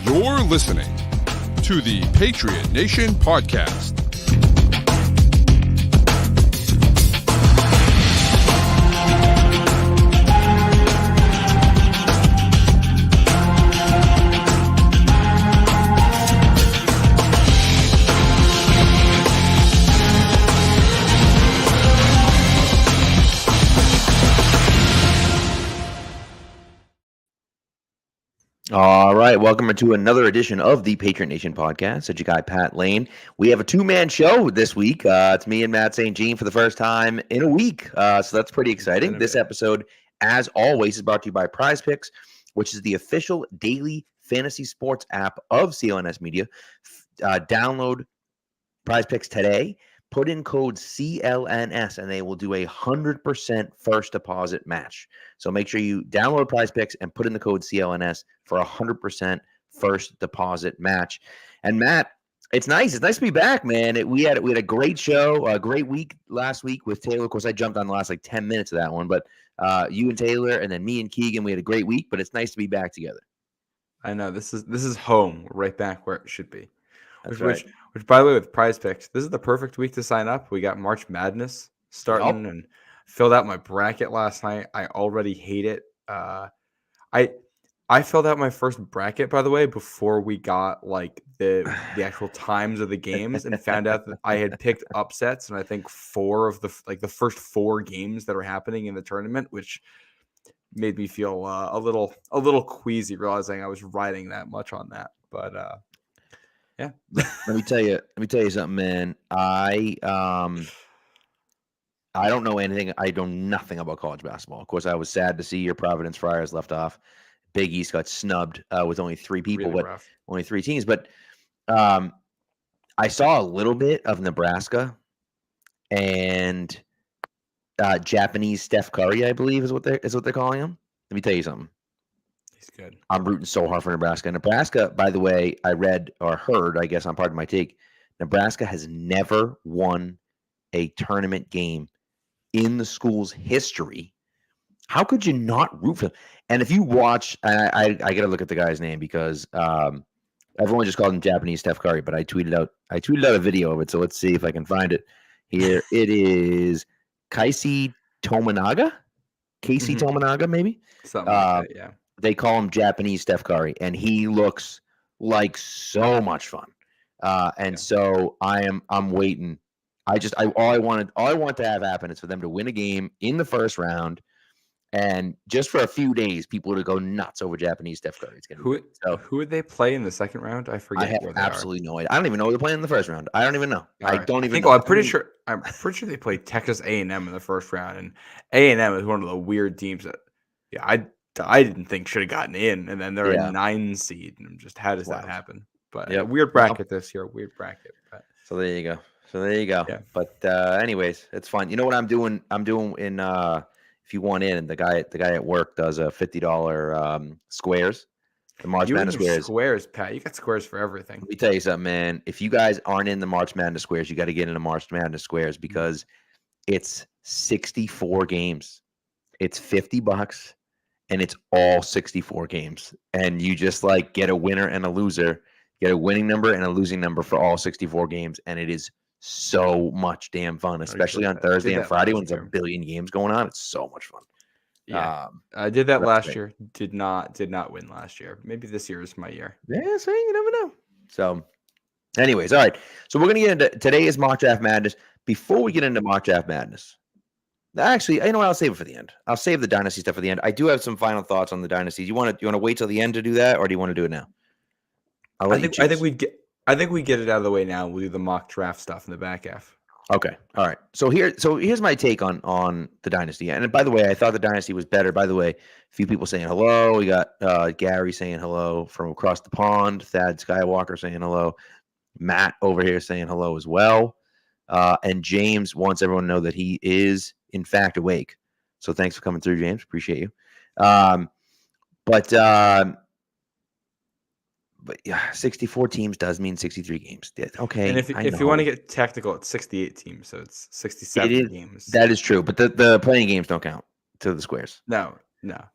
You're listening to the Patriot Nation podcast. All right, welcome to another edition of the Patriot Nation podcast. It's your guy, Pat Lane. We have a two-man show this week. It's me and Matt St. Jean for the first time in a week, so that's pretty exciting. This episode, as always, is brought to you by Prize Picks, which is the official daily fantasy sports app of CLNS Media. Download Prize Picks today. Put in code CLNS, and they will do 100% first deposit match. So make sure you download Prize Picks and put in the code CLNS for 100% first deposit match. And Matt, it's nice. It's nice to be back, man. We had a great show, a great week last week with Taylor. Of course, I jumped on the last 10 minutes of that one, but you and Taylor, and then me and Keegan, we had a great week. But it's nice to be back together. I know this is home. We're right back where it should be. That's right. Which, by the way, with Prize Picks, this is the perfect week to sign up. We got March Madness starting, and filled out my bracket last night. I already hate it. I filled out my first bracket, by the way, before we got the actual times of the games, and found out that I had picked upsets, and I think four of the first four games that are happening in the tournament, which made me feel a little queasy, realizing I was riding that much on that. But yeah. Let me tell you something, man. I don't know anything. I know nothing about college basketball. Of course, I was sad to see your Providence Friars left off. Big East got snubbed with only three people, Really but rough. only three teams. But I saw a little bit of Nebraska and Japanese Steph Curry, I believe is what they're calling him. Let me tell you something. He's good. I'm rooting so hard for Nebraska. Nebraska, by the way, I read or heard, I guess on part of my take, Nebraska has never won a tournament game in the school's history. How could you not root for them? And if you watch, I got to look at the guy's name because everyone just called him Japanese Steph Curry, but I tweeted out a video of it. So let's see if I can find it here. It is Casey Tominaga, maybe Something like that, yeah. They call him Japanese Steph Curry, and he looks like so much fun. So I'm waiting. All I want to have happen is for them to win a game in the first round, and just for a few days, people to go nuts over Japanese Steph Curry. It's Who would they play in the second round? I forget. I have absolutely no idea. I don't even know who they're playing in the first round. I don't even know. I don't even know. I'm pretty sure they played Texas A&M in the first round, and A&M is one of the weird teams that I didn't think should have gotten in, and then they're a 9 seed. And just how does that happen? But weird bracket this year. Weird bracket. But. So there you go. Yeah. But anyways, it's fun. You know what I'm doing? I'm doing in if you want in, the guy at work does a $50 squares. The March Madness squares, Pat. You got squares for everything. Let me tell you something, man. If you guys aren't in the March Madness squares, you got to get into March Madness squares because it's 64 games. It's $50. And it's all 64 games. And you just get a winner and a loser, get a winning number and a losing number for all 64 games. And it is so much damn fun, especially on Thursday and Friday when there's a billion games going on. It's so much fun. Yeah. I did that last year. Did not win last year. Maybe this year is my year. Yeah, so you never know. So anyways, all right. So we're going to get into today is Mock Draft Madness. Before we get into Mock Draft Madness, actually, you know what? I'll save it for the end. I'll save the Dynasty stuff for the end. I do have some final thoughts on the Dynasty. You want to wait till the end to do that, or do you want to do it now? I think we get it out of the way now. We'll do the mock draft stuff in the back half. Okay. All right. So here's my take on the Dynasty. And by the way, I thought the Dynasty was better. By the way, a few people saying hello. We got Gary saying hello from across the pond. Thad Skywalker saying hello. Matt over here saying hello as well. And James wants everyone to know that he is in fact awake. So thanks for coming through, James. Appreciate you. But yeah, 64 teams does mean 63 games. Okay. And if you want to get technical, it's 68 teams, so it's 67 games. That is true, but the playing games don't count to the squares. No.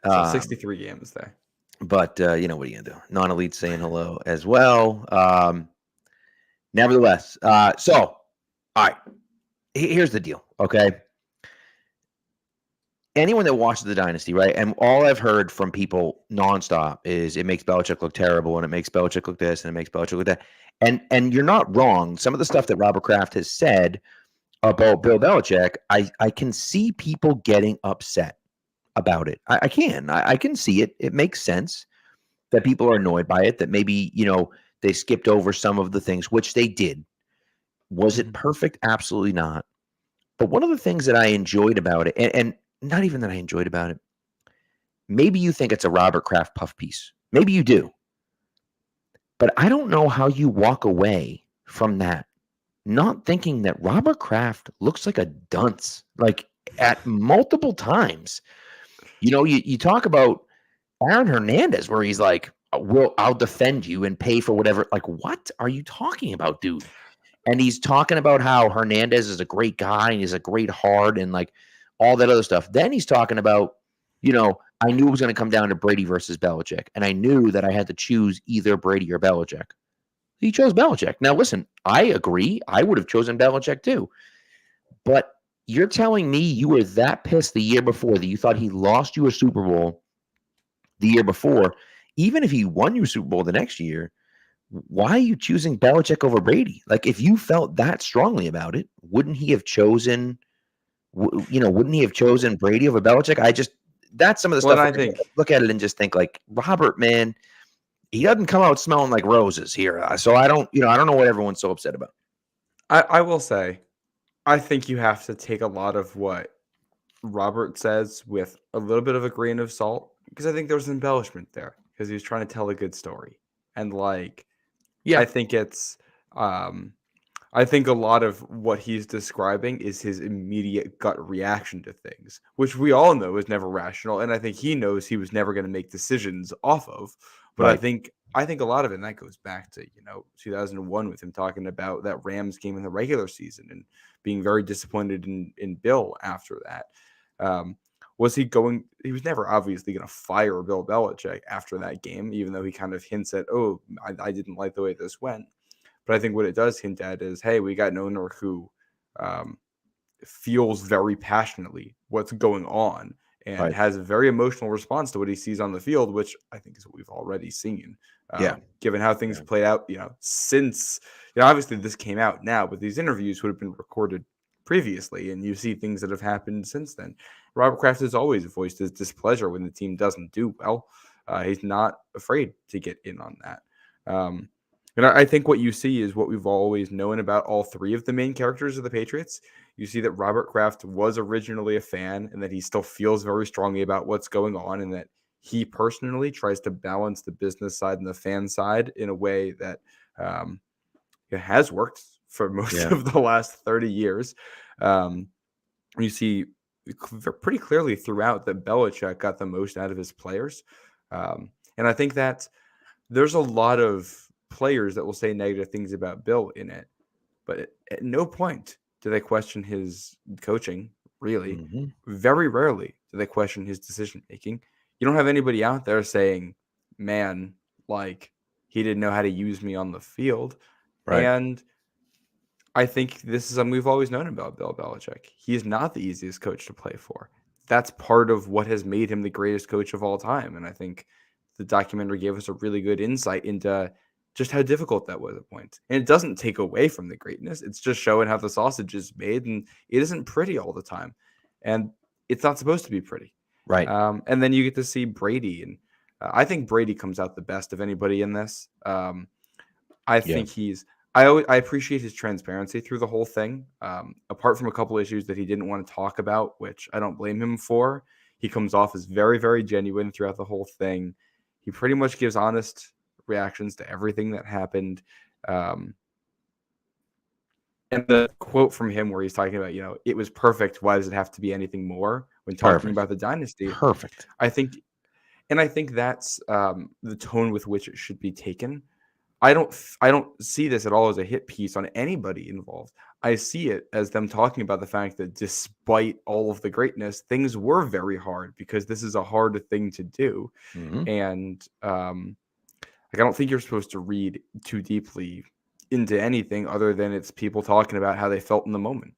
So 63 games there. But what are you gonna do? Non-elite saying hello as well. Nevertheless, so all right. Here's the deal. Okay, anyone that watches the Dynasty, right? And all I've heard from people nonstop is it makes Belichick look terrible, and it makes Belichick look this, and it makes Belichick look that. And you're not wrong. Some of the stuff that Robert Kraft has said about Bill Belichick, I can see people getting upset about it. I can see it. It makes sense that people are annoyed by it. That maybe they skipped over some of the things, which they did. Was it perfect? Absolutely not. But one of the things that I enjoyed about it, and not even that I enjoyed about it, maybe you think it's a Robert Kraft puff piece. Maybe you do. But I don't know how you walk away from that not thinking that Robert Kraft looks like a dunce, like at multiple times. You talk about Aaron Hernandez, where he's like, I'll defend you and pay for whatever. Like, what are you talking about, dude? And he's talking about how Hernandez is a great guy and he's a great heart and like all that other stuff. Then he's talking about, I knew it was going to come down to Brady versus Belichick. And I knew that I had to choose either Brady or Belichick. He chose Belichick. Now, listen, I agree. I would have chosen Belichick too. But you're telling me you were that pissed the year before that you thought he lost you a Super Bowl the year before, even if he won you a Super Bowl the next year, why are you choosing Belichick over Brady? Like, if you felt that strongly about it, wouldn't he have chosen, wouldn't he have chosen Brady over Belichick? That's some of the stuff I think look at it and just think like, Robert, man, he doesn't come out smelling like roses here. So I don't know what everyone's so upset about. I will say, I think you have to take a lot of what Robert says with a little bit of a grain of salt, because I think there's embellishment there because he was trying to tell a good story. And I think it's, I think a lot of what he's describing is his immediate gut reaction to things, which we all know is never rational. And I think he knows he was never going to make decisions off of. But Right. I think a lot of it, and that goes back to 2001 with him talking about that Rams game in the regular season and being very disappointed in Bill after that. Was he going? He was never obviously going to fire Bill Belichick after that game, even though he kind of hints at, "Oh, I didn't like the way this went." But I think what it does hint at is, hey, we got an owner who feels very passionately what's going on and has a very emotional response to what he sees on the field, which I think is what we've already seen. Given how things played out, since obviously this came out now, but these interviews would have been recorded previously, and you see things that have happened since then. Robert Kraft has always voiced his displeasure when the team doesn't do well. He's not afraid to get in on that. And I think what you see is what we've always known about all three of the main characters of the Patriots. You see that Robert Kraft was originally a fan and that he still feels very strongly about what's going on, and that he personally tries to balance the business side and the fan side in a way that it has worked for most of the last 30 years. You see pretty clearly throughout that Belichick got the most out of his players. And I think that there's a lot of players that will say negative things about Bill in it, but at no point do they question his coaching, really. Mm-hmm. Very rarely do they question his decision making. You don't have anybody out there saying, man, like, he didn't know how to use me on the field. Right. And I think this is something we've always known about Bill Belichick. He is not the easiest coach to play for. That's part of what has made him the greatest coach of all time. And I think the documentary gave us a really good insight into just how difficult that was at points. And it doesn't take away from the greatness. It's just showing how the sausage is made, and it isn't pretty all the time. And it's not supposed to be pretty. Right. And then you get to see Brady. And I think Brady comes out the best of anybody in this. I think I appreciate his transparency through the whole thing. Apart from a couple issues that he didn't want to talk about, which I don't blame him for, he comes off as very, very genuine throughout the whole thing. He pretty much gives honest reactions to everything that happened. And the quote from him where he's talking about, it was perfect. Why does it have to be anything more when talking about the dynasty? Perfect. I think that's the tone with which it should be taken. I don't see this at all as a hit piece on anybody involved. I see it as them talking about the fact that despite all of the greatness, things were very hard because this is a hard thing to do. Mhm. And I don't think you're supposed to read too deeply into anything other than it's people talking about how they felt in the moment.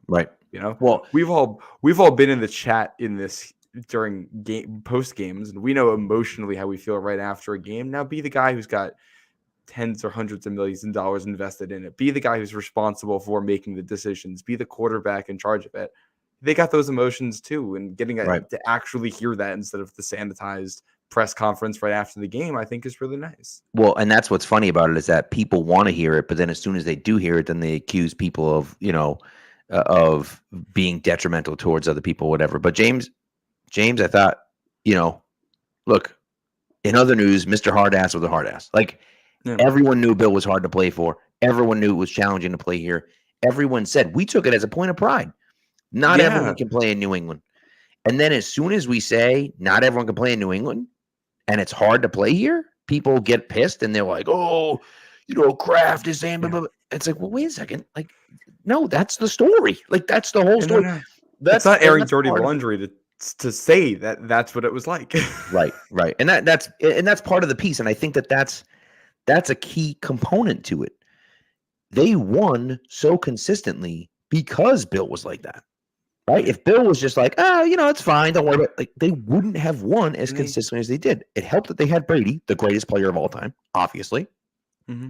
Right. You know, Well, we've all been in the chat in this during game post games, and we know emotionally how we feel right after a game. Now, be the guy who's got tens or hundreds of millions of dollars invested in it. Be the guy who's responsible for making the decisions. Be the quarterback in charge of it. They got those emotions too, and getting right. to actually hear that instead of the sanitized press conference right after the game, I think is really nice. Well, and that's what's funny about it is that people want to hear it, but then as soon as they do hear it, then they accuse people of, of being detrimental towards other people, whatever. But James, I thought, look, in other news, Mr. Hard Ass was a hard ass. Like Yeah. everyone knew Bill was hard to play for. Everyone knew it was challenging to play here. Everyone said we took it as a point of pride. Not everyone can play in New England. And then as soon as we say not everyone can play in New England and it's hard to play here, people get pissed and they're like, oh, Kraft is saying, blah, blah, blah. It's like, well, wait a second. Like, no, that's the story. Like, that's the whole story. That's not airing dirty laundry to say that that's what it was like. Right. And that's part of the piece. And I think that's a key component to it. They won so consistently because Bill was like that. Right? If Bill was just like, it's fine, don't worry about it, like they wouldn't have won as consistently as they did. It helped that they had Brady, the greatest player of all time, obviously. Mm-hmm.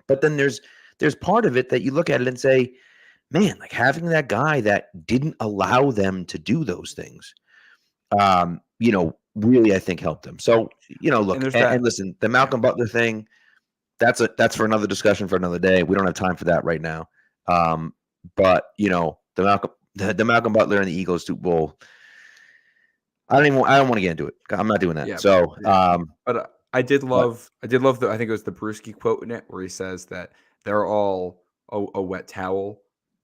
But then there's part of it that you look at it and say, man, like having that guy that didn't allow them to do those things, really I think helped them. So, look, and listen, the Malcolm Butler thing, that's for another discussion for another day. We don't have time for that right now. But the Malcolm Butler and the Eagles Super Bowl, I don't want to get into it. I'm not doing that. Yeah, so, but I did love I think it was the Brewski quote in it where he says that they're all a wet towel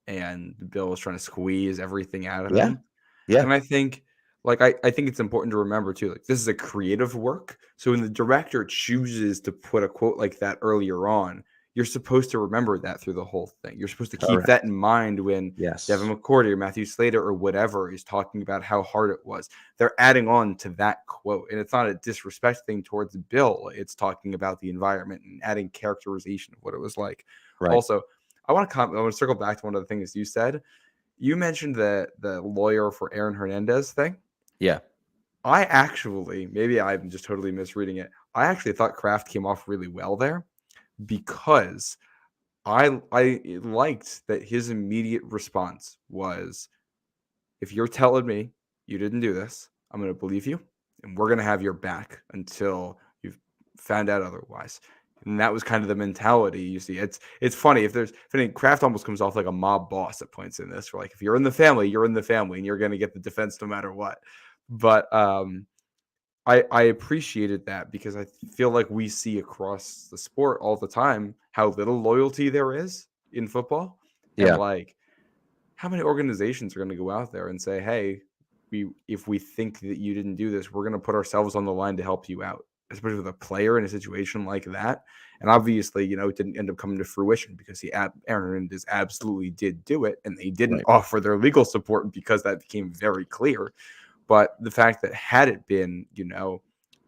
and Bill was trying to squeeze everything out of them. Yeah. And I think I think it's important to remember too, like this is a creative work. So when the director chooses to put a quote like that earlier on, you're supposed to remember that through the whole thing. You're supposed to keep that in mind when Devin McCourty or Matthew Slater or whatever is talking about how hard it was. They're adding on to that quote. And it's not a disrespect thing towards Bill. It's talking about the environment and adding characterization of what it was like. Right. Also, I want to circle back to one of the things you said. You mentioned the lawyer for Aaron Hernandez thing. Yeah. I actually, maybe I'm just totally misreading it. I actually thought Kraft came off really well there, because I liked that his immediate response was, if you're telling me you didn't do this, I'm going to believe you, and we're going to have your back until you've found out otherwise. And that was kind of the mentality you see. It's funny Kraft almost comes off like a mob boss at points in this. Where like, if you're in the family, you're in the family, and you're going to get the defense no matter what. But I appreciated that because I feel like we see across the sport all the time how little loyalty there is in football. Yeah. And like, how many organizations are going to go out there and say, hey, if we think that you didn't do this, we're going to put ourselves on the line to help you out, especially with a player in a situation like that. And obviously, it didn't end up coming to fruition because Aaron Hernandez absolutely did do it, and they didn't offer their legal support because that became very clear. But the fact that had it been, a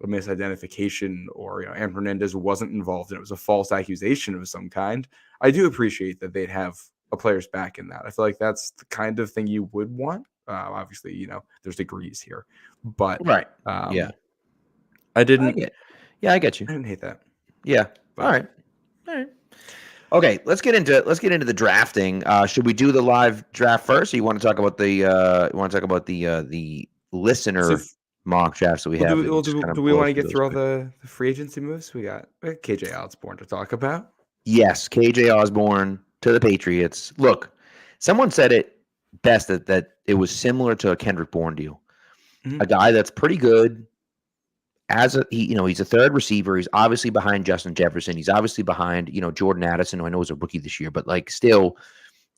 misidentification or, Aaron Hernandez wasn't involved and it was a false accusation of some kind, I do appreciate that they'd have a player's back in that. I feel like that's the kind of thing you would want. Obviously, there's degrees here, but yeah, I didn't. I get you. I didn't hate that. Yeah. But, all right. Okay, let's get into the drafting. Should we do the live draft first, or you want to talk about the listener mock drafts that we have? Do we want to get through all the free agency moves? We got KJ Osborne to talk about. Yes, KJ Osborne to the Patriots. Look, someone said it best that it was similar to a Kendrick Bourne deal. Mm-hmm. A guy that's pretty good. He's a third receiver. He's obviously behind Justin Jefferson. He's obviously behind, Jordan Addison, who I know was a rookie this year, but still,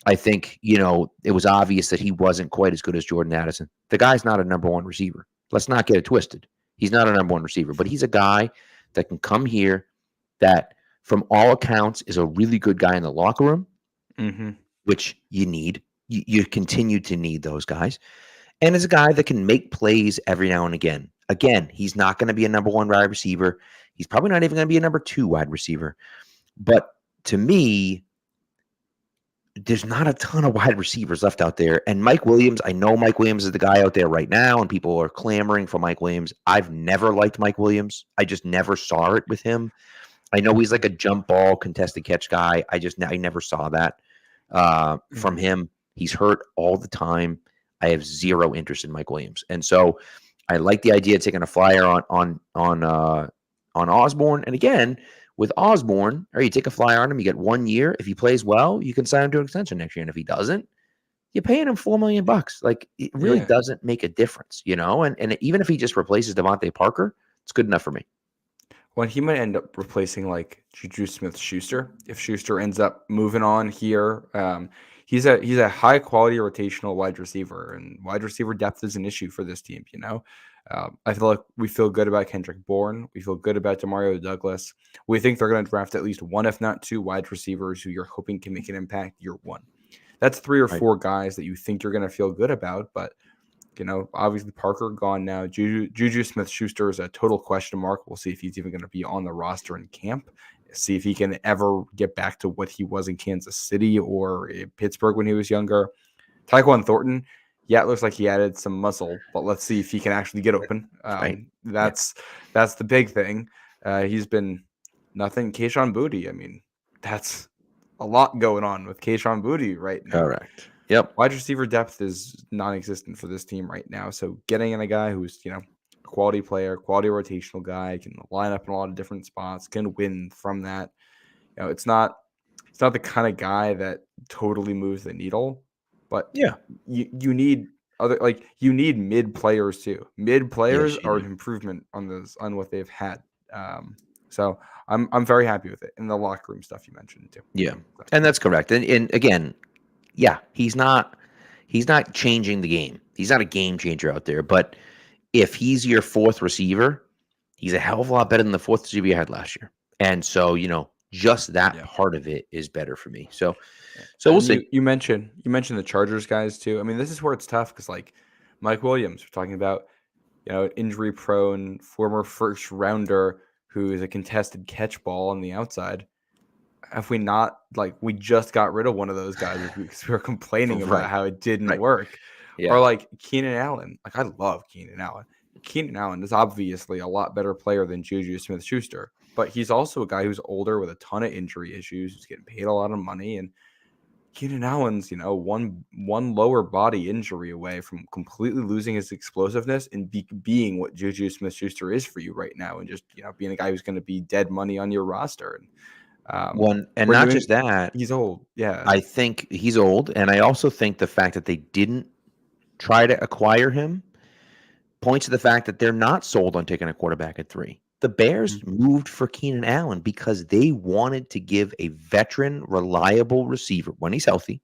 I think, it was obvious that he wasn't quite as good as Jordan Addison. The guy's not a number one receiver. Let's not get it twisted. He's not a number one receiver, but he's a guy that can come here that, from all accounts, is a really good guy in the locker room. which you need. You continue to need those guys. And as a guy that can make plays every now and again. Again, he's not going to be a number 1 wide receiver. He's probably not even going to be a number 2 wide receiver. But to me, there's not a ton of wide receivers left out there. And Mike Williams, I know Mike Williams is the guy out there right now, and people are clamoring for Mike Williams. I've never liked Mike Williams. I just never saw it with him. I know he's like a jump ball, contested catch guy. I never saw that from him. He's hurt all the time. I have zero interest in Mike Williams. And so I like the idea of taking a flyer on Osborne. And again, with Osborne, or you take a flyer on him, you get 1 year. If he plays well, you can sign him to an extension next year. And if he doesn't, you're paying him $4 million. Like, it really doesn't make a difference, And even if he just replaces Devontae Parker, it's good enough for me. Well, he might end up replacing like Juju Smith-Schuster if Schuster ends up moving on here. He's a high quality rotational wide receiver, and wide receiver depth is an issue for this team. I feel like we feel good about Kendrick Bourne. We feel good about Demario Douglas. We think they're going to draft at least 1, if not 2, wide receivers who you're hoping can make an impact year 1. That's 3 or 4 guys that you think you're going to feel good about. But, obviously Parker gone now. Juju Smith-Schuster is a total question mark. We'll see if he's even going to be on the roster in camp. See if he can ever get back to what he was in Kansas City or in Pittsburgh when he was younger. Tyquan Thornton, it looks like he added some muscle, but let's see if he can actually get open. That's the big thing. He's been nothing. Kayshon Boutte, that's a lot going on with Kayshon Boutte right now. Correct. Yep. Wide receiver depth is non-existent for this team right now. So getting in a guy who's, a quality player, quality rotational guy, can line up in a lot of different spots, can win from that. It's not the kind of guy that totally moves the needle, but you need you need mid players too. Mid players are an improvement on what they've had. So I'm very happy with it. And the locker room stuff you mentioned too. Yeah, and that's correct. And again, he's not changing the game. He's not a game changer out there, but if he's your 4th receiver, he's a hell of a lot better than the 4th receiver you had last year. And so, just that part of it is better for me. So we'll see. You mentioned the Chargers guys too. This is where it's tough because like Mike Williams, we're talking about, injury prone former 1st rounder who is a contested catch ball on the outside. Have we not we just got rid of one of those guys because we were complaining about how it didn't work. Or like Keenan Allen. I love Keenan Allen. Keenan Allen is obviously a lot better player than Juju Smith-Schuster, but he's also a guy who's older with a ton of injury issues, who's getting paid a lot of money. And Keenan Allen's, one lower body injury away from completely losing his explosiveness and being what Juju Smith-Schuster is for you right now, and just being a guy who's going to be dead money on your roster. And not just that, he's old. Yeah, I think he's old, and I also think the fact that they didn't try to acquire him points to the fact that they're not sold on taking a quarterback at 3. The Bears moved for Keenan Allen because they wanted to give a veteran, reliable receiver, when he's healthy,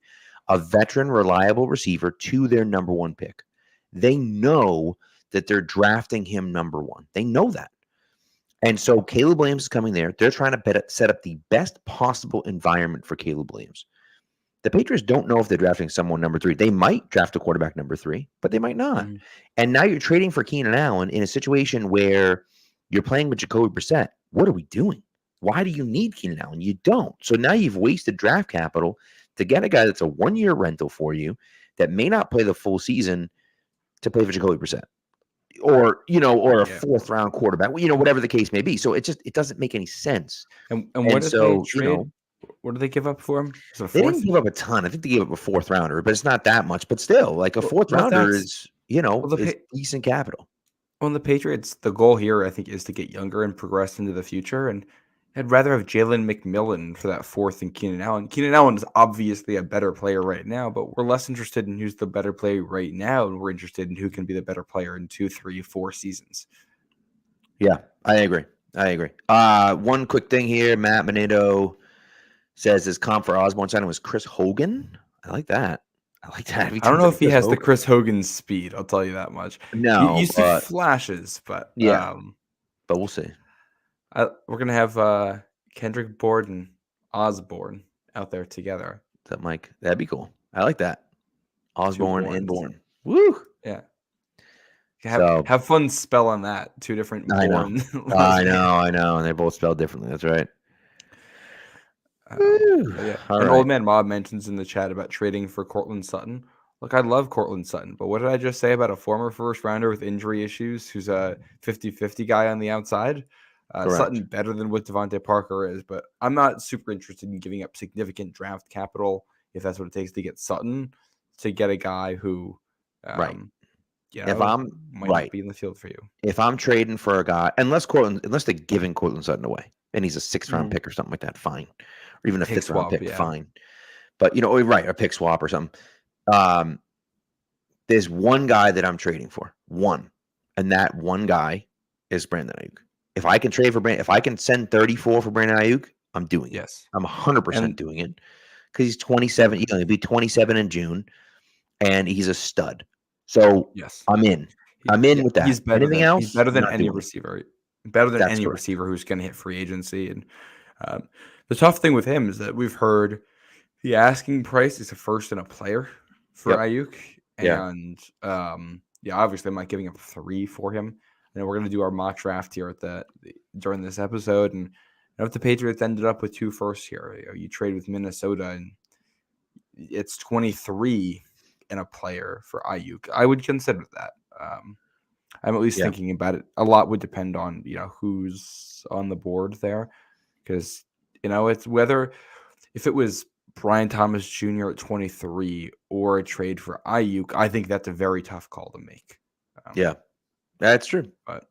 a veteran, reliable receiver to their number 1 pick. They know that they're drafting him number 1. They know that. And so Caleb Williams is coming there. They're trying to set up the best possible environment for Caleb Williams. The Patriots don't know if they're drafting someone number 3. They might draft a quarterback number 3, but they might not. And now you're trading for Keenan Allen in a situation where you're playing with Jacoby Brissett. What are we doing? Why do you need Keenan Allen? You don't. So now you've wasted draft capital to get a guy that's a 1-year rental for you that may not play the full season to play for Jacoby Brissett. Or a 4th round quarterback, whatever the case may be. So it doesn't make any sense. And what did they trade? What did they give up for him? They didn't give up a ton. I think they gave up a 4th rounder, but it's not that much. But still, like a 4th rounder is, is decent capital. Well, the Patriots, the goal here, I think, is to get younger and progress into the future. And I'd rather have Jalen McMillan for that 4th than Keenan Allen. Keenan Allen is obviously a better player right now, but we're less interested in who's the better player right now, and we're interested in who can be the better player in 2, 3, 4 seasons. Yeah, I agree. One quick thing here. Matt Manito says his comp for Osborne signing was Chris Hogan. I like that. I don't know if he has the Chris Hogan speed. I'll tell you that much. No, you see flashes, but but we'll see. We're gonna have Kendrick Bourne and Osborne out there together. that Mike? That'd be cool. I like that. Osborne and Bournes. Bourne. Woo! Yeah. So Have fun spelling that. Two different I know. Bourne. I know. And they're both spelled differently. That's right. Yeah. All And right. Old Man Mob mentions in the chat about trading for Cortland Sutton. Look, I love Cortland Sutton, but what did I just say about a former first rounder with injury issues who's a 50-50 guy on the outside? Correct. Sutton better than what Devontae Parker is, but I'm not super interested in giving up significant draft capital if that's what it takes to get Sutton to get a guy who, Right. might not be in the field for you. If I'm trading for a guy, unless they're giving Cortland Sutton away, and he's a 6th-round pick or something like that, fine. Or even a 5th-round pick, fine. But a pick swap or something. There's one guy that I'm trading for. One. And that one guy is Brandon Ayuk. If I can trade for Brandon, if I can send 34 for Brandon Ayuk, I'm doing it. Yes. I'm 100% doing it. Because he's 27. He'll be 27 in June. And he's a stud. So yes, I'm in. I'm in with that. He's better Anything else? He's better than any receiver. Better than any correct. receiver who's going to hit free agency. And the tough thing with him is that we've heard the asking price is a first and a player for Ayuk. And obviously I'm not giving up 3 for him. And we're going to do our mock draft here during this episode. And if the Patriots ended up with 2 firsts here, you trade with Minnesota and it's 23 and a player for Ayuk. I would consider that. I'm at least thinking about it. A lot would depend on, who's on the board there. Because, it's whether if it was Brian Thomas Jr. at 23 or a trade for Ayuk, I think that's a very tough call to make. That's true. But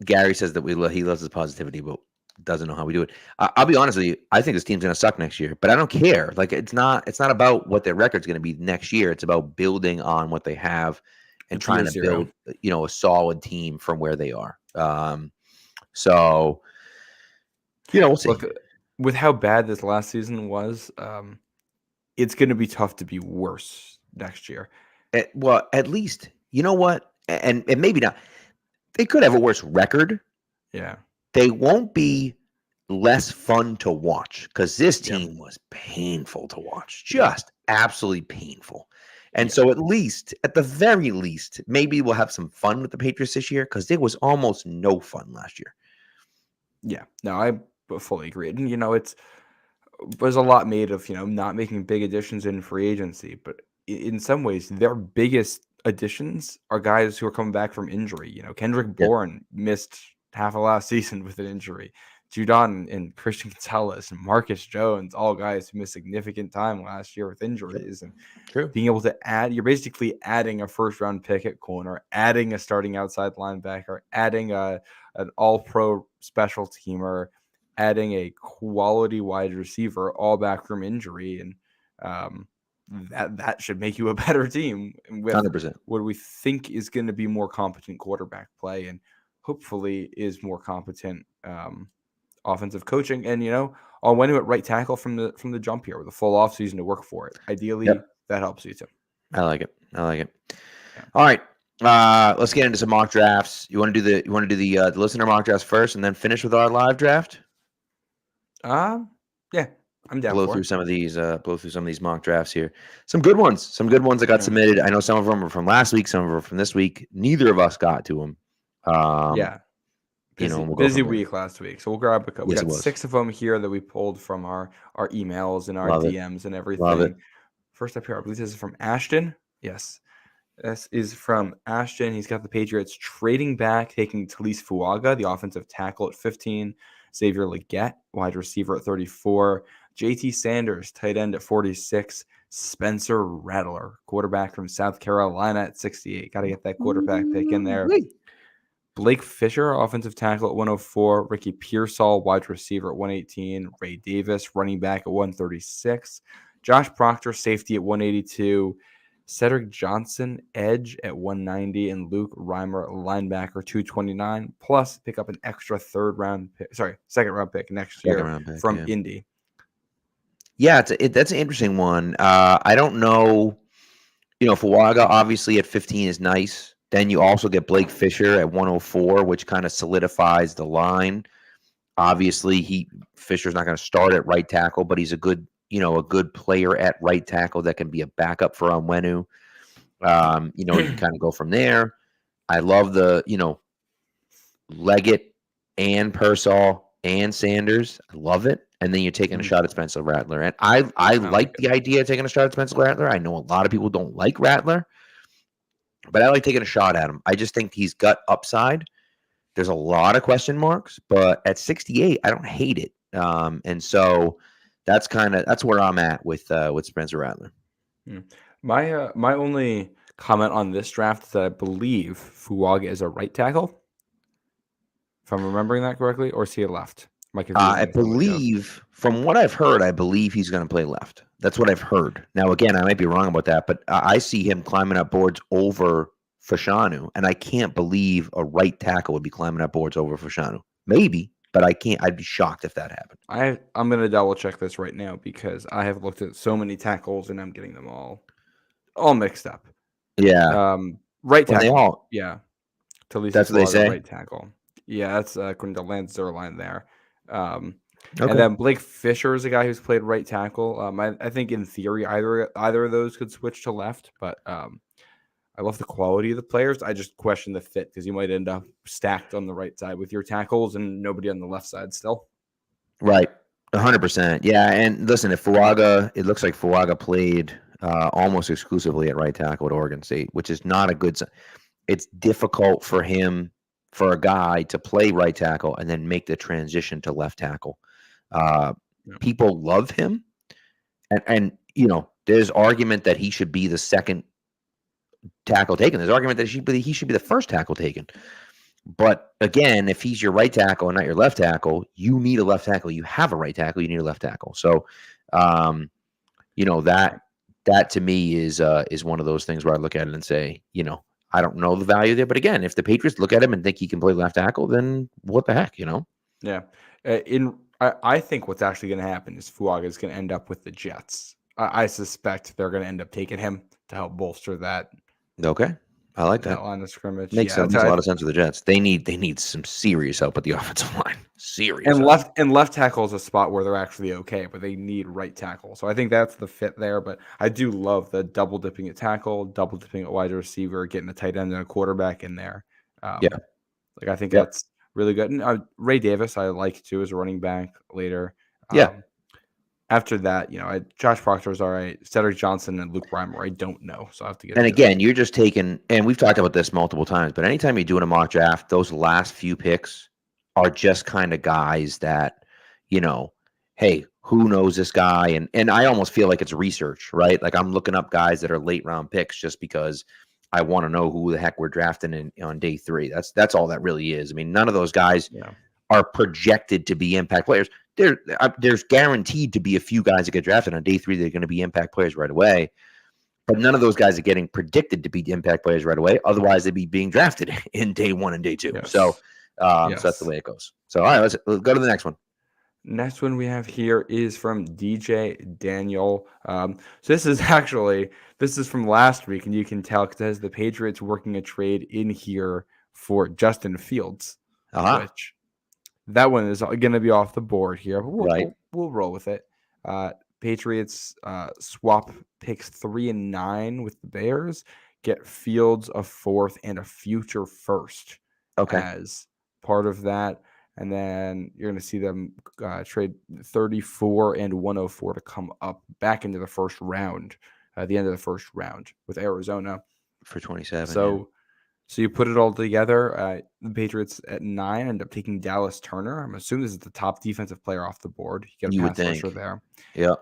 Gary says that he loves his positivity, but doesn't know how we do it. I'll be honest with you. I think this team's going to suck next year, but I don't care. Like it's not about what their record's going to be next year. It's about building on what they have and trying to build, a solid team from where they are. So, we'll see. Look, with how bad this last season was, it's going to be tough to be worse next year. At least, you know what? And maybe not. They could have a worse record. Yeah. They won't be less fun to watch because this team was painful to watch. Just absolutely painful. And so at the very least, maybe we'll have some fun with the Patriots this year because there was almost no fun last year. Yeah. No, I fully agree. And, there's a lot made of, not making big additions in free agency. But in some ways, their biggest additions are guys who are coming back from injury. Kendrick Bourne missed half of last season with an injury. Judon and Christian Gonzalez and Marcus Jones, all guys who missed significant time last year with injuries. And being able to you're basically adding a first-round pick at corner, adding a starting outside linebacker, adding an all-pro special teamer, adding a quality wide receiver, all back from injury. And that should make you a better team with 100%. What we think is going to be more competent quarterback play and hopefully is more competent offensive coaching. And, I'll win at right tackle from the jump here with a full offseason to work for it. Ideally, that helps you too. I like it. Yeah. All right. Let's get into some mock drafts. You want to do the listener mock drafts first and then finish with our live draft? Yeah. I'm down. Blow through some of these mock drafts here. Some good ones that got submitted. I know some of them are from last week, some of them are from this week. Neither of us got to them. Busy week last week. So we'll grab a couple. We got 6 of them here that we pulled from our emails and our DMs and everything. Love it. First up here, I believe this is from Ashton. Yes. This is from Ashton. He's got the Patriots trading back, taking Talise Fuaga, the offensive tackle at 15, Xavier Legette, wide receiver at 34, JT Sanders, tight end at 46, Spencer Rattler, quarterback from South Carolina at 68. Got to get that quarterback pick in there. Blake Fisher, offensive tackle at 104, Ricky Pearsall, wide receiver at 118, Ray Davis, running back at 136, Josh Proctor, safety at 182, Cedric Johnson, edge at 190, and Luke Reimer, linebacker, 229, plus pick up an extra second round pick next year from Indy. Yeah, that's an interesting one. I don't know. Fuaga obviously at 15 is nice. Then you also get Blake Fisher at 104, which kind of solidifies the line. Obviously, Fisher's not going to start at right tackle, but he's a good player at right tackle that can be a backup for Onwenu. You can kind of go from there. I love the, Leggett and Pearsall and Sanders. I love it. And then you're taking a shot at Spencer Rattler. And I like the idea of taking a shot at Spencer Rattler. I know a lot of people don't like Rattler, but I like taking a shot at him. I just think he's got upside. There's a lot of question marks, but at 68, I don't hate it. And so that's where I'm at with Spencer Rattler. My only comment on this draft is that I believe Fuaga is a right tackle, if I'm remembering that correctly, or is he a left? I believe, from what I've heard, he's going to play left. That's what I've heard. Now, again, I might be wrong about that, but I see him climbing up boards over Fashanu, and I can't believe a right tackle would be climbing up boards over Fashanu. Maybe, but I can't. I'd be shocked if that happened. I'm going to double check this right now because I have looked at so many tackles and I'm getting them all mixed up. Yeah. Right tackle. Yeah. Talisa that's what they say. Right tackle. Yeah, that's according to Lance Zerline there. Okay. And then Blake Fisher is a guy who's played right tackle. I think in theory either of those could switch to left, but I love the quality of the players. I just question the fit because you might end up stacked on the right side with your tackles and nobody on the left side still. Right. 100%. Yeah. And listen, it looks like Fuaga played almost exclusively at right tackle at Oregon State, which is not a good sign. It's difficult for a guy to play right tackle and then make the transition to left tackle. People love him. And there's argument that he should be the second tackle taken. There's argument that he should be the first tackle taken. But again, if he's your right tackle and not your left tackle, you need a left tackle. You have a right tackle, you need a left tackle. So, that to me is one of those things where I look at it and say, I don't know the value there. But again, if the Patriots look at him and think he can play left tackle, then what the heck, Yeah. I think what's actually going to happen is Fuaga is going to end up with the Jets. I suspect they're going to end up taking him to help bolster that. Okay. I like that. Line of scrimmage. Makes a lot of sense for the Jets. They need some serious help at the offensive line. Serious. And left tackle is a spot where they're actually okay, but they need right tackle. So I think that's the fit there. But I do love the double dipping at tackle, double dipping at wide receiver, getting a tight end and a quarterback in there. I think that's really good. And Ray Davis, I like too, as a running back later. After that, Josh Proctor's all right. Cedric Johnson and Luke Reimer, I don't know. So I have to get. And again, you're just taking, and we've talked about this multiple times, but anytime you're doing a mock draft, those last few picks are just kind of guys that, hey, who knows this guy? And I almost feel like it's research, right? Like I'm looking up guys that are late round picks just because I want to know who the heck we're drafting on day 3. That's all that really is. I mean, none of those guys are projected to be impact players. There's guaranteed to be a few guys that get drafted on day 3 that are going to be impact players right away, but none of those guys are getting predicted to be impact players right away. Otherwise, they'd be being drafted in day 1 and day 2. Yes. So that's the way it goes. So all right, let's go to the next one. Next one we have here is from DJ Daniel. So this is from last week, and you can tell because it has the Patriots working a trade in here for Justin Fields, which. That one is going to be off the board here. But we'll roll with it. Patriots swap picks 3 and 9 with the Bears. Get Fields a 4th and a future 1st as part of that. And then you're going to see them trade 34 and 104 to come up back into the first round, the end of the first round with Arizona. For 27. So you put it all together. The Patriots at 9 end up taking Dallas Turner. I'm assuming this is the top defensive player off the board. You get a pass rusher there. Yeah.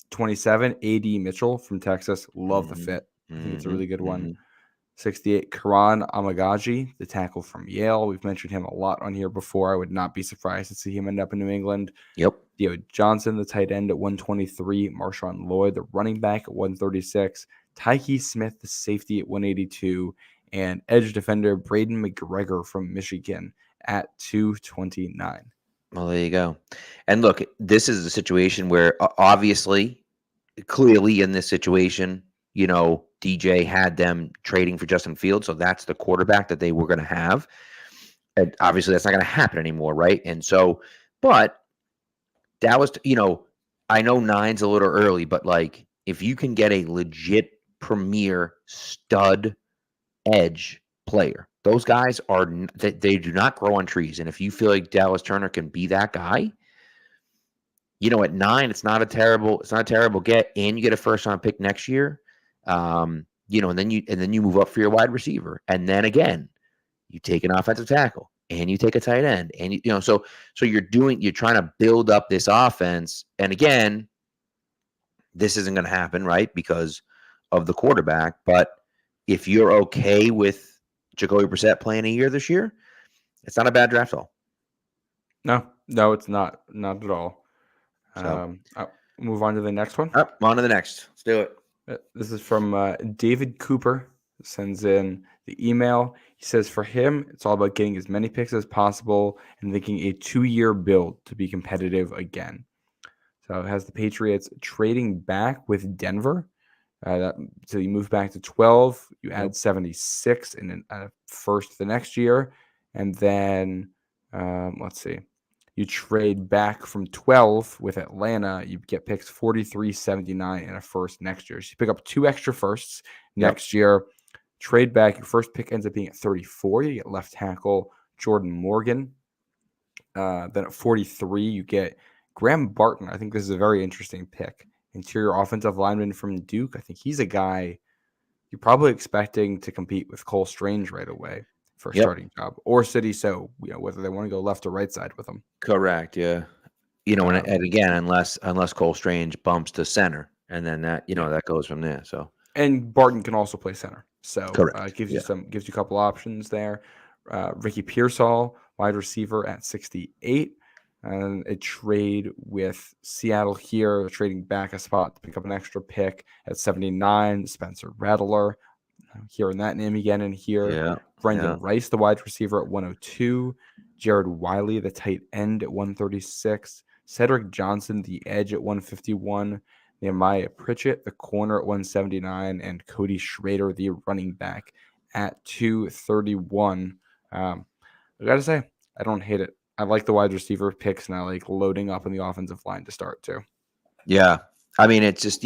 27, A.D. Mitchell from Texas. Love the fit. I think it's a really good one. 68, Karan Amagaji, the tackle from Yale. We've mentioned him a lot on here before. I would not be surprised to see him end up in New England. Yep. Theo Johnson, the tight end at 123. Marshawn Lloyd, the running back at 136. Tyke Smith, the safety at 182. And edge defender Braden McGregor from Michigan at 229. Well, there you go. And look, this is a situation where obviously, clearly in this situation, DJ had them trading for Justin Fields. So that's the quarterback that they were going to have. And obviously that's not going to happen anymore, right? And so But Dallas, I know 9's a little early, but like if you can get a legit premier stud edge player, those guys they do not grow on trees. And if you feel like Dallas Turner can be that guy, at 9, it's not a terrible get, and you get a first round pick next year. And then you move up for your wide receiver, and then again, you take an offensive tackle, and you take a tight end, and so you're trying to build up this offense, and again, this isn't going to happen, right, because of the quarterback. But if you're okay with Jacoby Brissett playing a year this year, it's not a bad draft at all. No, it's not at all. So I'll move on to the next one. On to the next. Let's do it. This is from David Cooper. Sends in the email. He says for him, it's all about getting as many picks as possible and thinking a 2-year build to be competitive again. So it has the Patriots trading back with Denver. So you move back to 12. You add 76 and a first the next year. And then, let's see. You trade back from 12 with Atlanta. You get picks 43, 79, and a first next year. So you pick up 2 extra firsts next year. Trade back. Your first pick ends up being at 34. You get left tackle Jordan Morgan. Then at 43, you get Graham Barton. I think this is a very interesting pick. Interior offensive lineman from Duke. I think he's a guy you're probably expecting to compete with Cole Strange right away for a starting job, or City. So, whether they want to go left or right side with him. Correct. Yeah. And again, unless Cole Strange bumps to center, and then that goes from there. So, and Barton can also play center. So correct. Gives you a couple options there. Ricky Pearsall, wide receiver at 68. And a trade with Seattle here, trading back a spot to pick up an extra pick at 79. Spencer Rattler, hearing that name again in here. Yeah. Brendan Rice, the wide receiver at 102. Jared Wiley, the tight end at 136. Cedric Johnson, the edge at 151. Nehemiah Pritchett, the corner at 179. And Cody Schrader, the running back at 231. I got to say, I don't hate it. I like the wide receiver picks, and I like loading up in the offensive line to start too. Yeah. I mean, it's just,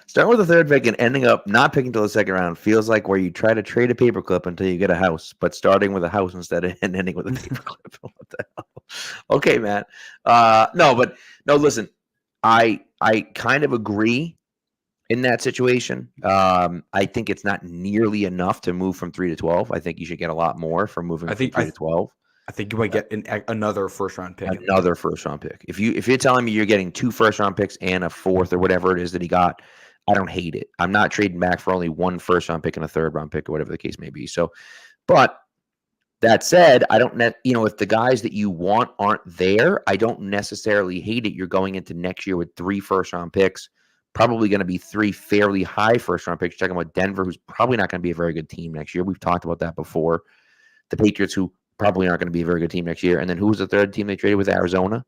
starting with the third pick and ending up not picking till the second round feels like where you try to trade a paperclip until you get a house, but starting with a house instead of and ending with a paperclip. What the hell? Okay, man. No, listen, I kind of agree in that situation. I think it's not nearly enough to move from 3 to 12. I think you should get a lot more from moving from 3 to 12. I think you might get another first-round pick. Another first-round pick. If you're telling me you're getting 2 first-round picks and a fourth or whatever it is that he got, I don't hate it. I'm not trading back for only 1 first-round pick and a third-round pick or whatever the case may be. So, but that said, I don't if the guys that you want aren't there, I don't necessarily hate it. You're going into next year with 3 first-round picks. Probably going to be 3 fairly high first-round picks. Talking about Denver, who's probably not going to be a very good team next year. We've talked about that before. The Patriots, who probably aren't going to be a very good team next year. And then who was the third team they traded with? Arizona?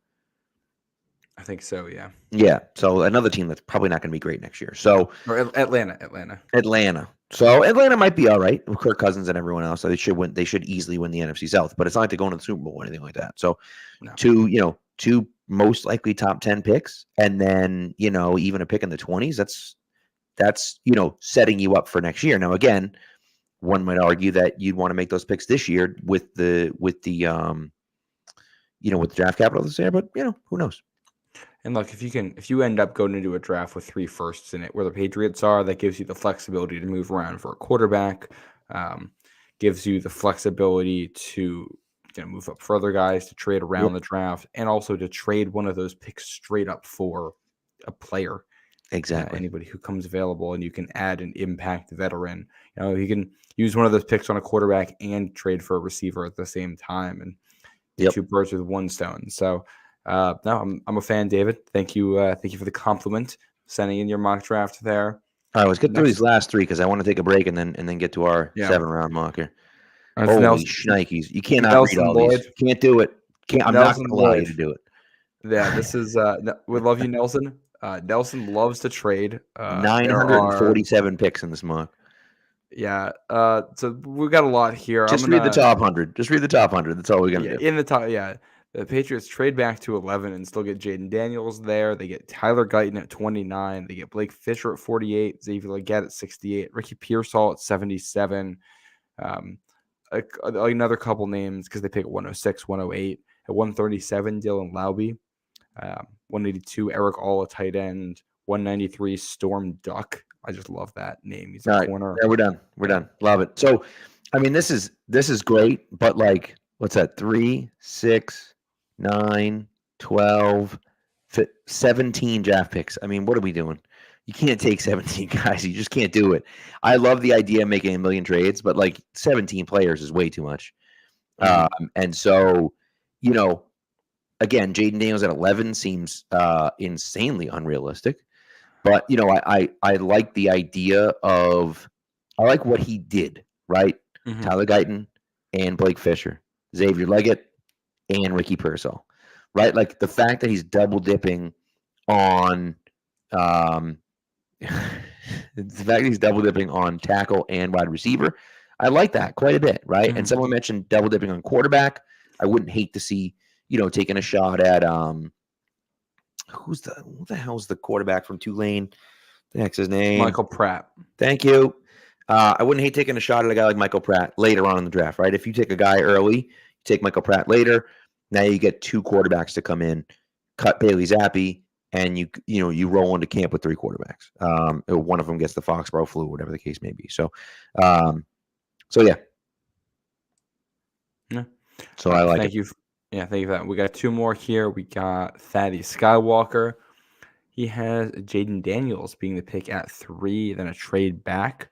I think so, yeah. Yeah, so another team that's probably not going to be great next year. So or Atlanta. So Atlanta might be all right with Kirk Cousins and everyone else. So they should win. They should easily win the NFC South. But it's not like they're going to the Super Bowl or anything like that. So two most likely top 10 picks, and then even a pick in the 20s. That's setting you up for next year. Now again, one might argue that you'd want to make those picks this year with the draft capital this year, but who knows? And look, if you end up going into a draft with 3 firsts in it, where the Patriots are, that gives you the flexibility to move around for a quarterback, gives you the flexibility to move up for other guys, to trade around the draft, and also to trade one of those picks straight up for a player. Exactly. Anybody who comes available, and you can add an impact veteran. You can use one of those picks on a quarterback and trade for a receiver at the same time, and 2 birds with 1 stone. So, no, I'm a fan, David. Thank you for the compliment, sending in your mock draft there. All right, let's get through these last 3 because I want to take a break and then get to our 7-round mock here. Holy shnikes. You cannot read all these. You can't do it. I'm not going to allow you to do it. Yeah, this is we love you, Nelson. Nelson loves to trade. 947 picks in this mock. Yeah. So we've got a lot here. Just read the top 100. Just read the top 100. That's all we're gonna do. In the top. Yeah. The Patriots trade back to 11 and still get Jaden Daniels there. They get Tyler Guyton at 29. They get Blake Fisher at 48. Xavier Legette at 68. Ricky Pearsall at 77. Another couple names because they pick at 106, 108. At 137, Dylan Laube. 182, Eric All, a tight end. 193, Storm Duck. I just love that name. He's a corner. Yeah, we're done. We're done. Love it. So, I mean, this is great, but like, what's that? 3, 6, 9, 12, 17 draft picks. I mean, what are we doing? You can't take 17 guys. You just can't do it. I love the idea of making a million trades, but like 17 players is way too much. And so, again, Jaden Daniels at 11 seems insanely unrealistic. But, I like the idea of – I like what he did, right? Mm-hmm. Tyler Guyton and Blake Fisher, Xavier Legette, and Ricky Pearsall, right? Like the fact that he's double dipping on tackle and wide receiver, I like that quite a bit, right? Mm-hmm. And someone mentioned double dipping on quarterback. I wouldn't hate to see, taking a shot at who the hell's the quarterback from Tulane? The heck's his name? Michael Pratt. Thank you. I wouldn't hate taking a shot at a guy like Michael Pratt later on in the draft, right? If you take a guy early, you take Michael Pratt later. Now you get 2 quarterbacks to come in, cut Bailey Zappi, and you roll into camp with 3 quarterbacks. One of them gets the Foxborough flu, whatever the case may be. So yeah. Yeah. So I like thank it. You. Yeah, thank you for that. We got 2 more here. We got Thaddeus Skywalker. He has Jaden Daniels being the pick at 3, then a trade back.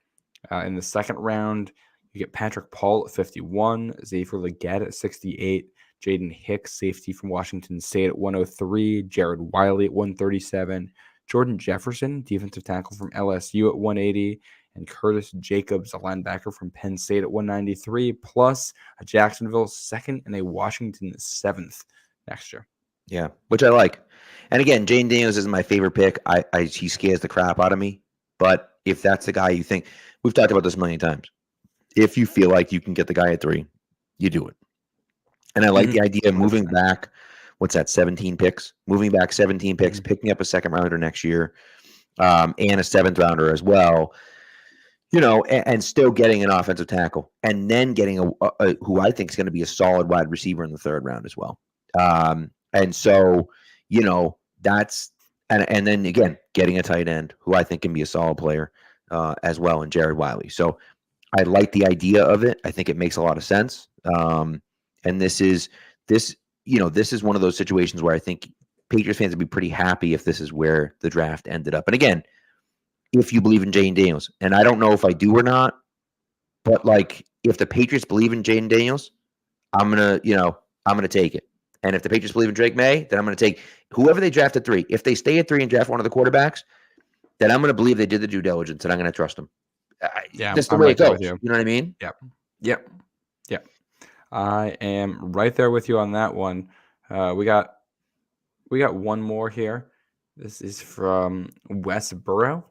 In the second round, you get Patrick Paul at 51, Xavier Legette at 68, Jaden Hicks, safety from Washington State at 103, Jared Wiley at 137, Jordan Jefferson, defensive tackle from LSU at 180, and Curtis Jacobs, a linebacker from Penn State at 193, plus a Jacksonville 2nd and a Washington 7th next year. Yeah, which I like. And again, Jaden Daniels is my favorite pick. He scares the crap out of me. But if that's the guy you think, we've talked about this a million times. If you feel like you can get the guy at 3, you do it. And I like the idea of moving back, 17 picks? Moving back 17 picks, picking up a 2nd rounder next year, and a 7th rounder as well. And still getting an offensive tackle, and then getting a who I think is going to be a solid wide receiver in the 3rd round as well. And so, that's and then again getting a tight end who I think can be a solid player as well, in Jared Wiley. So I like the idea of it. I think it makes a lot of sense. And this is one of those situations where I think Patriots fans would be pretty happy if this is where the draft ended up. And again, if you believe in Jaden Daniels, and I don't know if I do or not, but like if the Patriots believe in Jaden Daniels, I'm gonna take it. And if the Patriots believe in Drake May, then I'm gonna take whoever they draft at 3. If they stay at 3 and draft one of the quarterbacks, then I'm gonna believe they did the due diligence, and I'm gonna trust them. That's the way it goes. You know what I mean? Yep. I am right there with you on that one. We got one more here. This is from Westboro.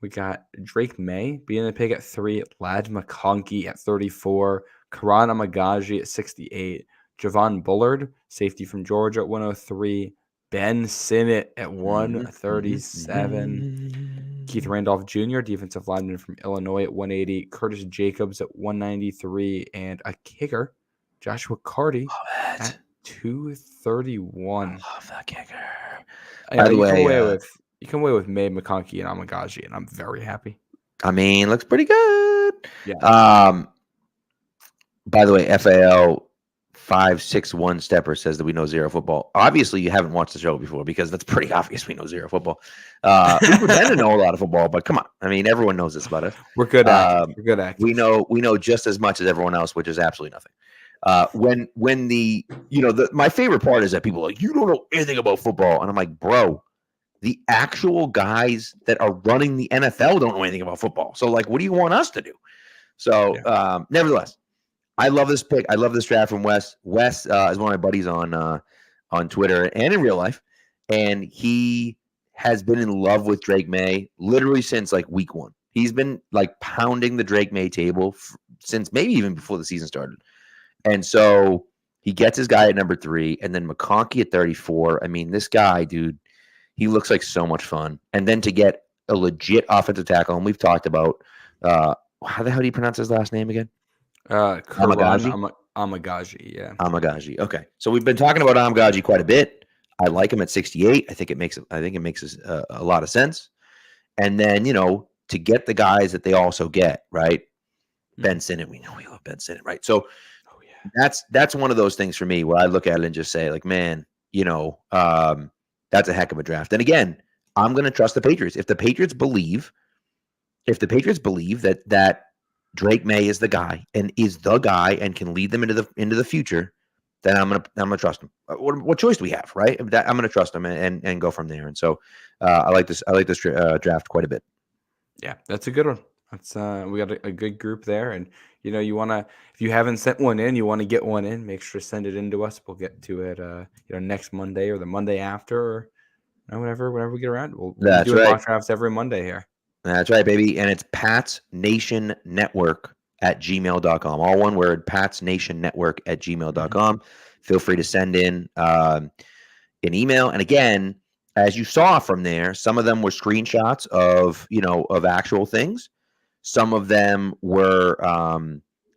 We got Drake May being the pick at 3, Lad McConkey at 34, Karan Amagaji at 68, Javon Bullard, safety from Georgia at 103, Ben Sinnott at 137, Keith Randolph Jr., defensive lineman from Illinois at 180, Curtis Jacobs at 193, and a kicker, Joshua Carty at 231. I love that kicker. By the way, you come away with May, McConkey, and Amagaji, and I'm very happy. I mean, looks pretty good. Yeah. By the way, FAL 561 Stepper says that we know zero football. Obviously, you haven't watched the show before because that's pretty obvious. We know zero football. We pretend to know a lot of football, but come on. I mean, everyone knows this about us. We're good at it. We're good at it. We know just as much as everyone else, which is absolutely nothing. When the my favorite part is that people are like, you don't know anything about football, and I'm like, bro, the actual guys that are running the NFL don't know anything about football. So like, what do you want us to do? So nevertheless, I love this pick. I love this draft from Wes. Wes is one of my buddies on Twitter and in real life, and he has been in love with Drake May literally since like week 1. He's been like pounding the Drake May table since maybe even before the season started. And so he gets his guy at number 3, and then McConkey at 34. I mean, this guy, dude, he looks like so much fun. And then to get a legit offensive tackle, and we've talked about how the hell do you pronounce his last name again? Amagaji. Amagaji, yeah. Amagaji. Okay, so we've been talking about Amagaji quite a bit. I like him at 68. I think it makes a lot of sense. And then to get the guys that they also get, right? Ben Sinnott, we know we love Ben Sinnott, right? So that's one of those things for me where I look at it and just say, like, man, that's a heck of a draft. And again, I'm going to trust the Patriots. If the Patriots believe that Drake May is the guy and can lead them into the future, then I'm gonna trust him. What choice do we have, right? I'm gonna trust him and go from there. And so I like this draft quite a bit. Yeah, that's a good one. That's we got a good group there, and you want to, if you haven't sent one in, you want to get one in, make sure to send it in to us. We'll get to it next Monday or the Monday after, or whenever we get around. We'll be doing mock drafts every Monday here. That's right, baby. And it's Pat's Nation Network at gmail.com. All one word, Pat's Nation Network at gmail.com. Feel free to send in an email. And again, as you saw from there, some of them were screenshots of actual things. Some of them were,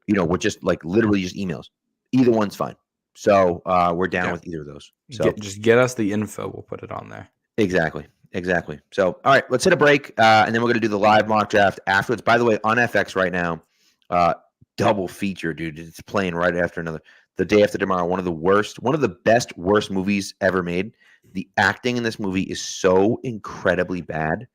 were just like literally just emails. Either one's fine. So we're down with either of those. So just get us the info. We'll put it on there. Exactly. So, all right, let's hit a break, and then we're going to do the live mock draft afterwards. By the way, on FX right now, double feature, dude. It's playing right after another. The Day After Tomorrow, one of the best, worst movies ever made. The acting in this movie is so incredibly bad,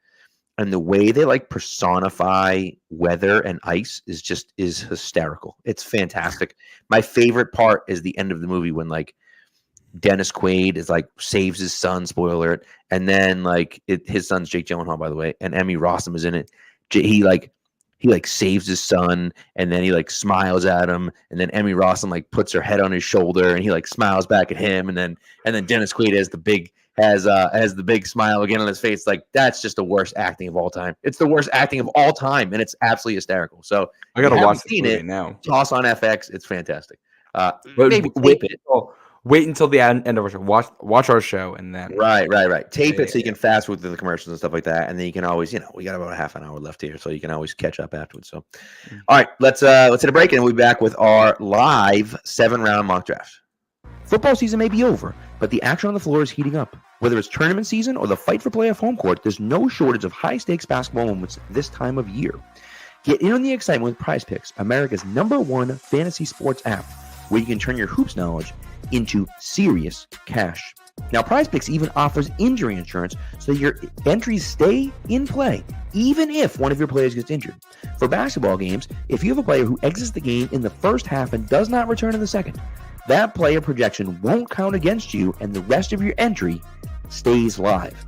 and the way they like personify weather and ice is hysterical. It's fantastic. My favorite part is the end of the movie when like Dennis Quaid is like saves his son, spoiler alert, and then his son's Jake Gyllenhaal, by the way, and Emmy Rossum is in it. He saves his son, and then he like smiles at him, and then Emmy Rossum like puts her head on his shoulder, and he like smiles back at him, and then Dennis Quaid has the big smile again on his face. Like, that's just the worst acting of all time. It's the worst acting of all time, and it's absolutely hysterical. So I gotta watch this movie now. Toss on FX. It's fantastic. Maybe tape it. Wait until the end of our show. Watch our show, and then right. Tape it so you can fast forward through the commercials and stuff like that, and then you can always, we got about a half an hour left here, so you can always catch up afterwards. So, all right, let's hit a break, and we'll be back with our live 7-round mock draft. Football season may be over, but the action on the floor is heating up. Whether it's tournament season or the fight for playoff home court, there's no shortage of high-stakes basketball moments this time of year. Get in on the excitement with Prize Picks, America's #1 fantasy sports app, where you can turn your hoops knowledge into serious cash. Now, Prize Picks even offers injury insurance so your entries stay in play, even if one of your players gets injured. For basketball games, if you have a player who exits the game in the first half and does not return in the second, that player projection won't count against you, and the rest of your entry stays live.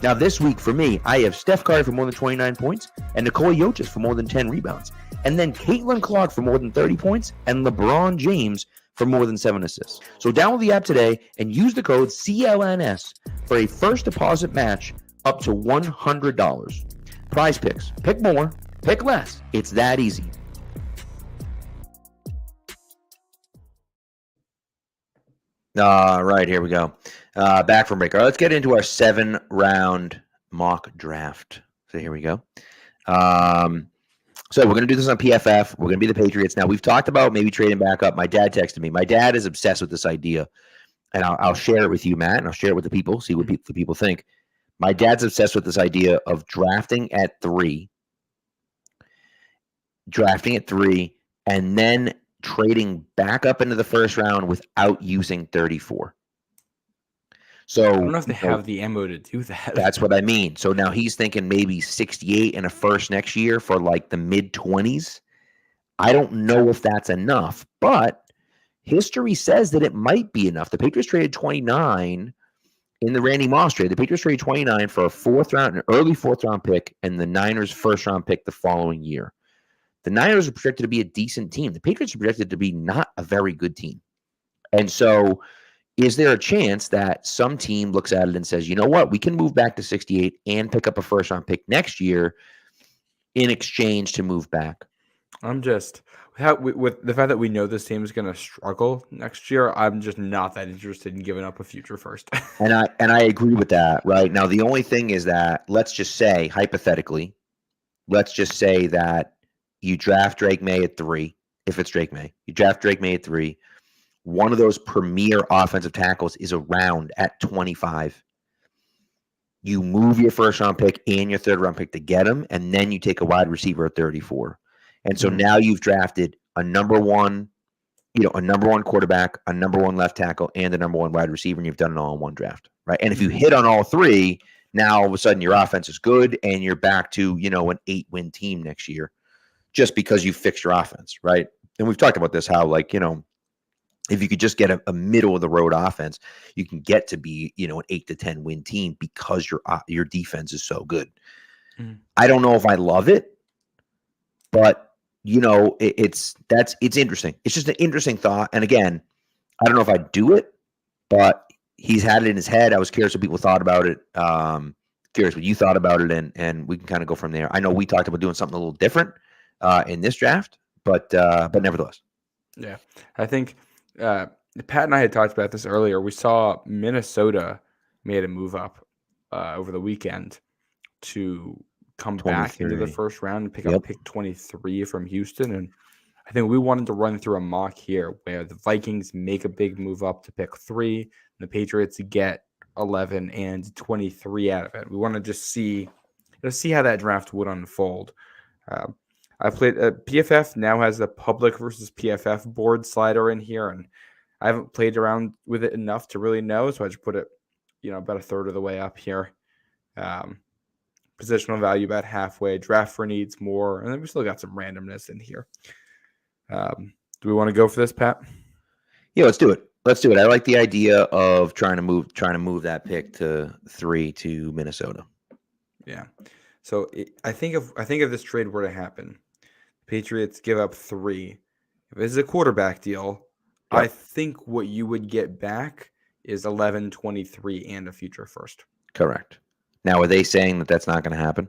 Now, this week for me, I have Steph Curry for more than 29 points and Nikola Jokic for more than 10 rebounds, and then Caitlin Clark for more than 30 points and LeBron James for more than 7 assists. So download the app today and use the code CLNS for a first deposit match up to $100. Prize Picks. Pick more, pick less. It's that easy. All right, here we go. Back from break. All right, let's get into our 7-round mock draft. So here we go. So we're going to do this on PFF. We're going to be the Patriots. Now, we've talked about maybe trading back up. My dad texted me. My dad is obsessed with this idea, and I'll share it with you, Matt, and I'll share it with the people, see what the people think. My dad's obsessed with this idea of drafting at 3, and then trading back up into the first round without using 34. So I don't know if they have the ammo to do that. That's what I mean. So now he's thinking maybe 68 and a first next year for like the mid-20s. I don't know if that's enough, but history says that it might be enough. The Patriots traded 29 in the Randy Moss trade. The Patriots traded 29 for an early fourth-round pick, and the Niners' first-round pick the following year. The Niners are projected to be a decent team. The Patriots are projected to be not a very good team. And so is there a chance that some team looks at it and says, you know what, we can move back to 68 and pick up a first-round pick next year in exchange to move back? I'm just with the fact that we know this team is going to struggle next year. I'm just not that interested in giving up a future first. And I agree with that. Right now, the only thing is that let's just say hypothetically, let's just say that you draft Drake May at 3. If it's Drake May, you draft Drake May at 3. One of those premier offensive tackles is around at 25. You move your first round pick and your third round pick to get him, and then you take a wide receiver at 34. And so now you've drafted a number one quarterback, a number one left tackle, and a number one wide receiver, and you've done it all in one draft, right? And if you hit on all three, now all of a sudden your offense is good, and you're back to an 8-win team next year, just because you fixed your offense, right? And we've talked about this, how if you could just get a middle of the road offense, you can get to be an 8 to 10 win team because your defense is so good. I don't know if I love it, but it's interesting. It's just an interesting thought. And again, I don't know if I'd do it, but he's had it in his head. I was curious what people thought about it. Curious what you thought about it, and we can kind of go from there. I know we talked about doing something a little different in this draft, but nevertheless. Yeah, I think Pat and I had talked about this earlier. We saw Minnesota made a move up over the weekend to come back into the first round and pick up pick 23 from Houston. And I think we wanted to run through a mock here where the Vikings make a big move up to pick 3, and the Patriots get 11 and 23 out of it. We want to just see how that draft would unfold. I played PFF now has a public versus PFF board slider in here, and I haven't played around with it enough to really know, so I just put it, about a third of the way up here. Positional value about halfway. Draft for needs more, and then we still got some randomness in here. Do we want to go for this, Pat? Yeah, let's do it. I like the idea of trying to move that pick to 3 to Minnesota. Yeah. So I think if this trade were to happen, Patriots give up 3. If this is a quarterback deal, I think what you would get back is 11, 23, and a future first. Correct. Now, are they saying that that's not going to happen?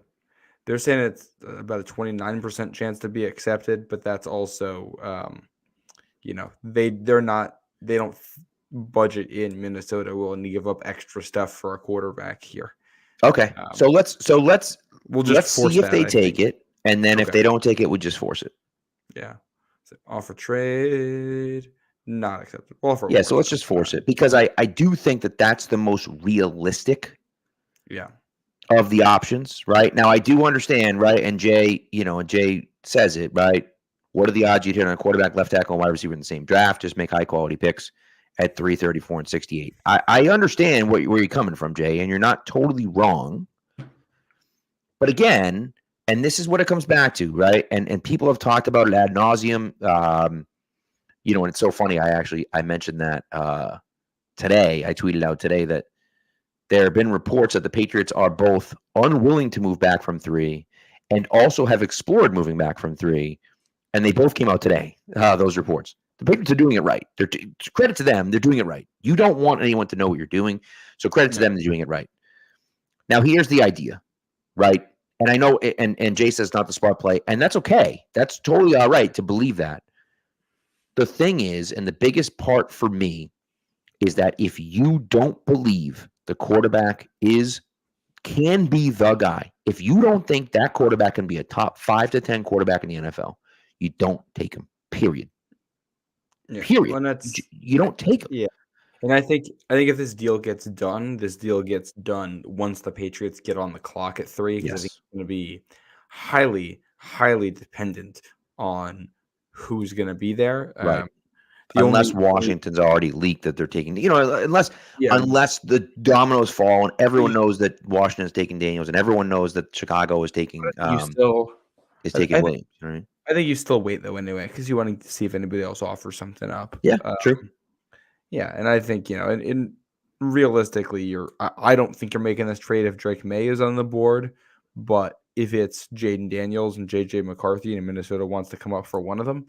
They're saying it's about a 29% chance to be accepted, but that's also, they don't budget in Minnesota willing to give up extra stuff for a quarterback here. Okay. So let's see if they take it, and then if they don't take it, we'll just force it. Yeah. So offer trade, not accepted. So let's just force it, because I do think that that's the most realistic. Yeah. Of the options, right? Now I do understand, right? And Jay says it, right? What are the odds you'd hit on a quarterback, left tackle, and wide receiver in the same draft? Just make high quality picks at 3, 34, and 68. I understand where you're coming from, Jay, and you're not totally wrong. But again, and this is what it comes back to, right? And people have talked about it ad nauseum. And it's so funny. I mentioned that today. I tweeted out today that there have been reports that the Patriots are both unwilling to move back from 3 and also have explored moving back from 3. And they both came out today, those reports. The Patriots are doing it right. Credit to them. They're doing it right. You don't want anyone to know what you're doing. So credit to them. They're doing it right. Now, here's the idea, right? And I know, and Jay says not the smart play, and that's okay. That's totally all right to believe that. The thing is, and the biggest part for me, is that if you don't believe the quarterback can be the guy, if you don't think that quarterback can be a top 5 to 10 quarterback in the NFL, you don't take him. Period. Yeah. Period. Well, you don't take him. Yeah. And I think if this deal gets done once the Patriots get on the clock at 3, because I think it's going to be highly, highly dependent on who's going to be there. Right. Unless Washington's already leaked that they're taking, unless the dominoes fall and everyone knows that Washington is taking Daniels and everyone knows that Chicago is taking Williams. Right? I think you still wait though anyway, because you want to see if anybody else offers something up. Yeah, true. Yeah, and I think in realistically, I don't think you're making this trade if Drake May is on the board, but if it's Jaden Daniels and JJ McCarthy and Minnesota wants to come up for one of them,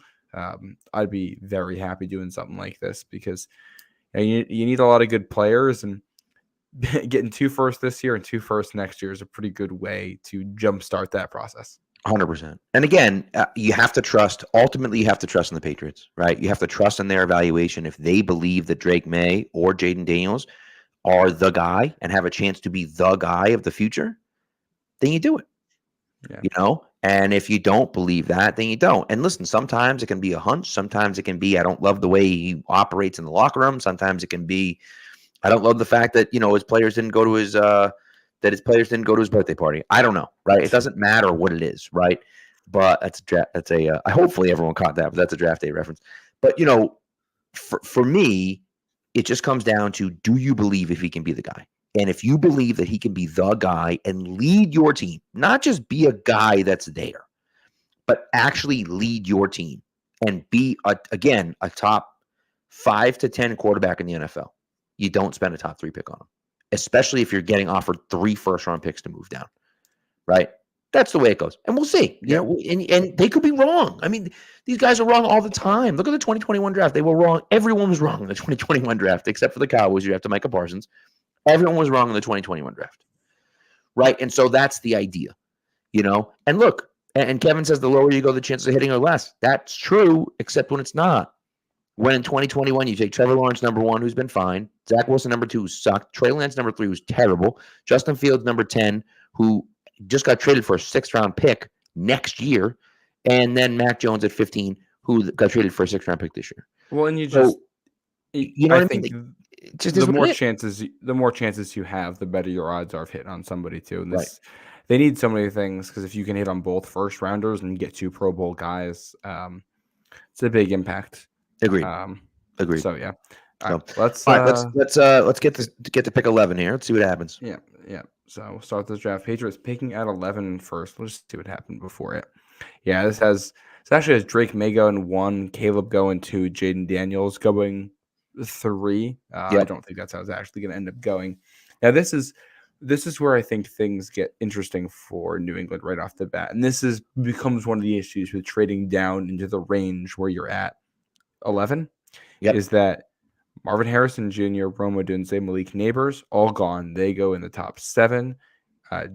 I'd be very happy doing something like this, because you need a lot of good players, and getting 2 firsts this year and 2 firsts next year is a pretty good way to jumpstart that process. 100%. And again, you have to trust. Ultimately, you have to trust in the Patriots, right? You have to trust in their evaluation. If they believe that Drake May or Jaden Daniels are the guy and have a chance to be the guy of the future, then you do it. Yeah. And if you don't believe that, then you don't. And listen, sometimes it can be a hunch. Sometimes it can be I don't love the way he operates in the locker room. Sometimes it can be I don't love the fact that his players didn't go to his birthday party. I don't know, right? It doesn't matter what it is, right? But hopefully everyone caught that, but that's a draft day reference. But for me, it just comes down to, do you believe if he can be the guy? And if you believe that he can be the guy and lead your team, not just be a guy that's there, but actually lead your team and be a top 5 to 10 quarterback in the NFL, you don't spend a top 3 pick on him, especially if you're getting offered 3 first-round picks to move down, right? That's the way it goes. And we'll see. And they could be wrong. I mean, these guys are wrong all the time. Look at the 2021 draft. They were wrong. Everyone was wrong in the 2021 draft, except for the Cowboys. You have to Micah Parsons. Everyone was wrong in the 2021 draft, right? And so that's the idea, And look, and Kevin says the lower you go, the chances of hitting are less. That's true, except when it's not. When in 2021, you take Trevor Lawrence, number 1, who's been fine. Zach Wilson, number 2, who sucked. Trey Lance, number 3, who's terrible. Justin Fields, number 10, who just got traded for a 6th-round pick next year. And then Mac Jones at 15, who got traded for a 6th-round pick this year. Well, and I think just the more chances you have, the better your odds are of hitting on somebody too. And Right. They need so many things, because if you can hit on both first rounders and get 2 Pro Bowl guys, it's a big impact. Agreed. Agreed. So yeah. All right, let's get to pick 11 here. Let's see what happens. Yeah. So we'll start this draft. Patriots picking at 11 first. We'll just see what happened before it. Yeah, it actually has Drake May going 1, Caleb going 2, Jaden Daniels going 3. I don't think that's how it's actually going to end up going. Now this is where I think things get interesting for New England right off the bat, and becomes one of the issues with trading down into the range where you're at 11. Is that Marvin Harrison Jr., Rome Odunze, Malik Neighbors, all gone. They go in the top 7.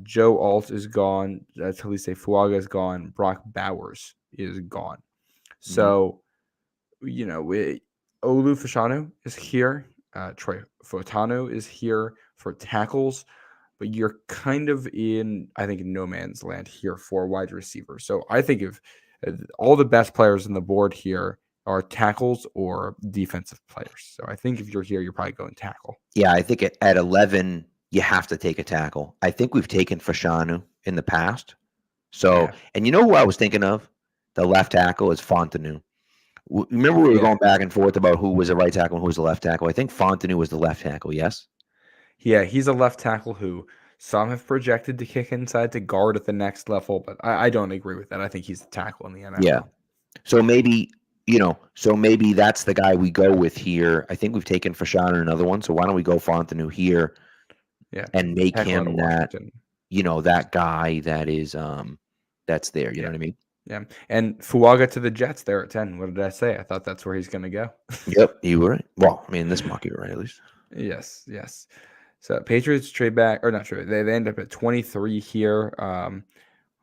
Joe Alt is gone. Talise Fuaga is gone. Brock Bowers is gone. So, Olu Fashanu is here. Troy Fotano is here for tackles. But you're kind of in, I think, no man's land here for wide receiver. So I think if all the best players on the board here are tackles or defensive players. So I think if you're here, you're probably going tackle. Yeah, I think at 11, you have to take a tackle. I think we've taken Fashanu in the past. So, and you know who I was thinking of? The left tackle is Fontenot. Remember we were going back and forth about who was the right tackle and who was the left tackle? I think Fontenot was the left tackle, yes? Yeah, he's a left tackle who some have projected to kick inside to guard at the next level, but I don't agree with that. I think he's the tackle in the NFL. Yeah. So maybe that's the guy we go with here. I think we've taken Fashanu another one. So why don't we go Fontenot here? Yeah. And make him that, that guy that is that's there. You know what I mean? Yeah. And Fuaga to the Jets there at 10. What did I say? I thought that's where he's going to go. Yep, you were right. Well, I mean, this mock you were right, at least. Yes. So Patriots trade back, or not trade. They end up at 23 here. Let's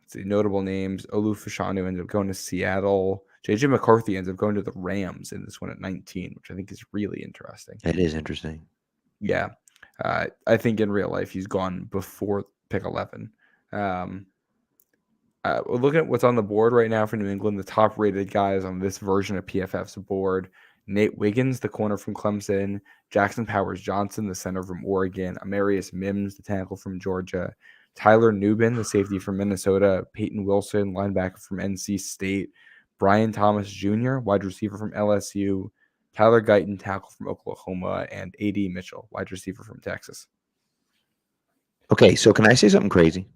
see, notable names. Olu Fashanu ended up going to Seattle. JJ McCarthy ends up going to the Rams in this one at 19, which I think is really interesting. It is interesting. Yeah. I think in real life he's gone before pick 11. Looking at what's on the board right now for New England, the top-rated guys on this version of PFF's board: Nate Wiggins, the corner from Clemson; Jackson Powers-Johnson, the center from Oregon; Amarius Mims, the tackle from Georgia; Tyler Nubin, the safety from Minnesota; Peyton Wilson, linebacker from NC State; Brian Thomas Jr., wide receiver from LSU; Tyler Guyton, tackle from Oklahoma; and A.D. Mitchell, wide receiver from Texas. Okay, so can I say something crazy?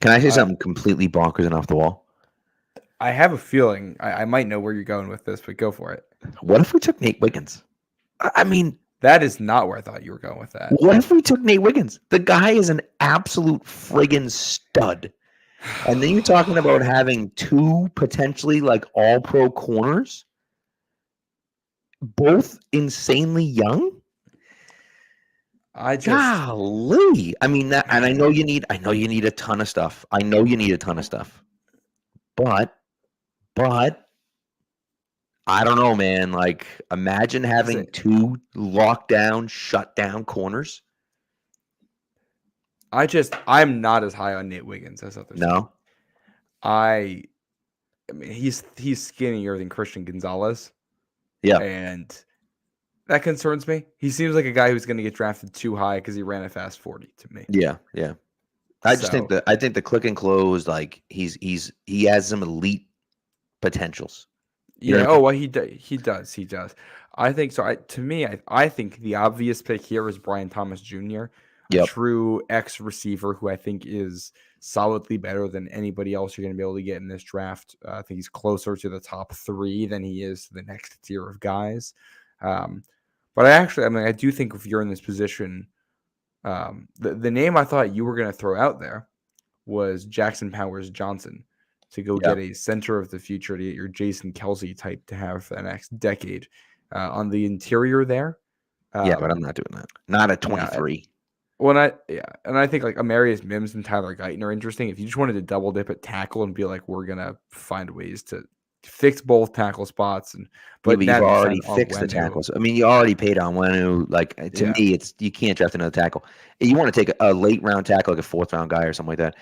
Can I say something completely bonkers and off the wall? I have a feeling I might know where you're going with this, but go for it. What if we took Nate Wiggins? I mean, that is not where I thought you were going with that. What if we took Nate Wiggins? The guy is an absolute friggin' stud. And then you're talking about having 2 potentially like all-pro corners, both insanely young. Golly. I mean that, and I know you need a ton of stuff. I know you need a ton of stuff. But I don't know, man. Like, imagine having two lockdown, shut down corners. I'm not as high on Nate Wiggins as others. No. I mean, he's skinnier than Christian Gonzalez. Yeah. And that concerns me. He seems like a guy who's going to get drafted too high because he ran a fast 40 to me. Yeah. I think the click and close, like he has some elite potentials. Yeah. Oh, well, he does. I think so. I think the obvious pick here is Brian Thomas Jr., a true X receiver who I think is solidly better than anybody else you're going to be able to get in this draft. I think he's closer to the top 3 than he is to the next tier of guys. But I do think if you're in this position, the name I thought you were going to throw out there was Jackson Powers Johnson to go get a center of the future, to get your Jason Kelsey type to have for the next decade on the interior there. But I'm not doing that. Not at 23. And I think like Amarius Mims and Tyler Guyton are interesting. If you just wanted to double dip at tackle and be like, we're gonna find ways to fix both tackle spots, but you've already fixed the tackles. I mean, you already paid on Wenu. Like, to me, it's you can't draft another tackle. You want to take a late round tackle, like a 4th round guy or something like that.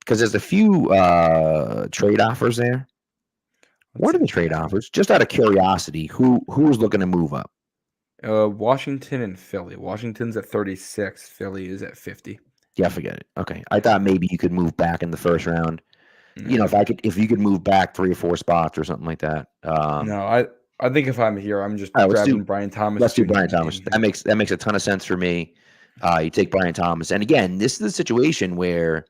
Because there's a few trade offers there. What are the trade offers? Just out of curiosity, who's looking to move up? Washington and Philly. Washington's at 36. Philly is at 50. Yeah, forget it. Okay, I thought maybe you could move back in the first round. You know, if you could move back 3 or 4 spots or something like that. No, I think if I'm here, I'm just grabbing Brian Thomas. Let's do Brian Thomas. That makes a ton of sense for me. You take Brian Thomas, and again, this is a situation where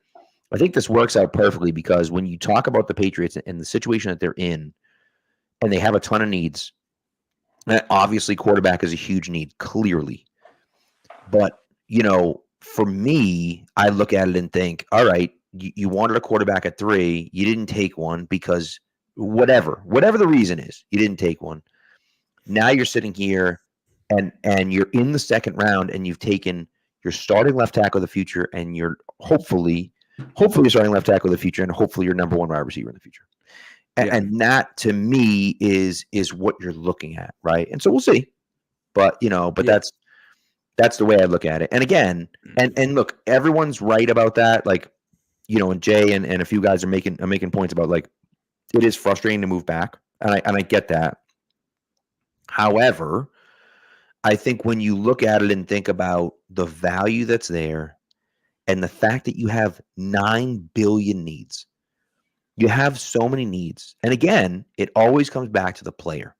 I think this works out perfectly because when you talk about the Patriots and the situation that they're in, and they have a ton of needs. Obviously, quarterback is a huge need, clearly. But, you know, for me, I look at it and think, all right, you wanted a quarterback at 3. You didn't take one because whatever the reason is, you didn't take one. Now you're sitting here and you're in the second round and you've taken your starting left tackle of the future and you're hopefully starting left tackle of the future and hopefully your number 1 wide receiver in the future. And that to me is what you're looking at, right? And so we'll see, but that's the way I look at it. And again, and look, everyone's right about that. Like, and Jay and a few guys are making points about like it is frustrating to move back, and I get that. However, I think when you look at it and think about the value that's there, and the fact that you have 9 billion needs. You have so many needs. And again, it always comes back to the player.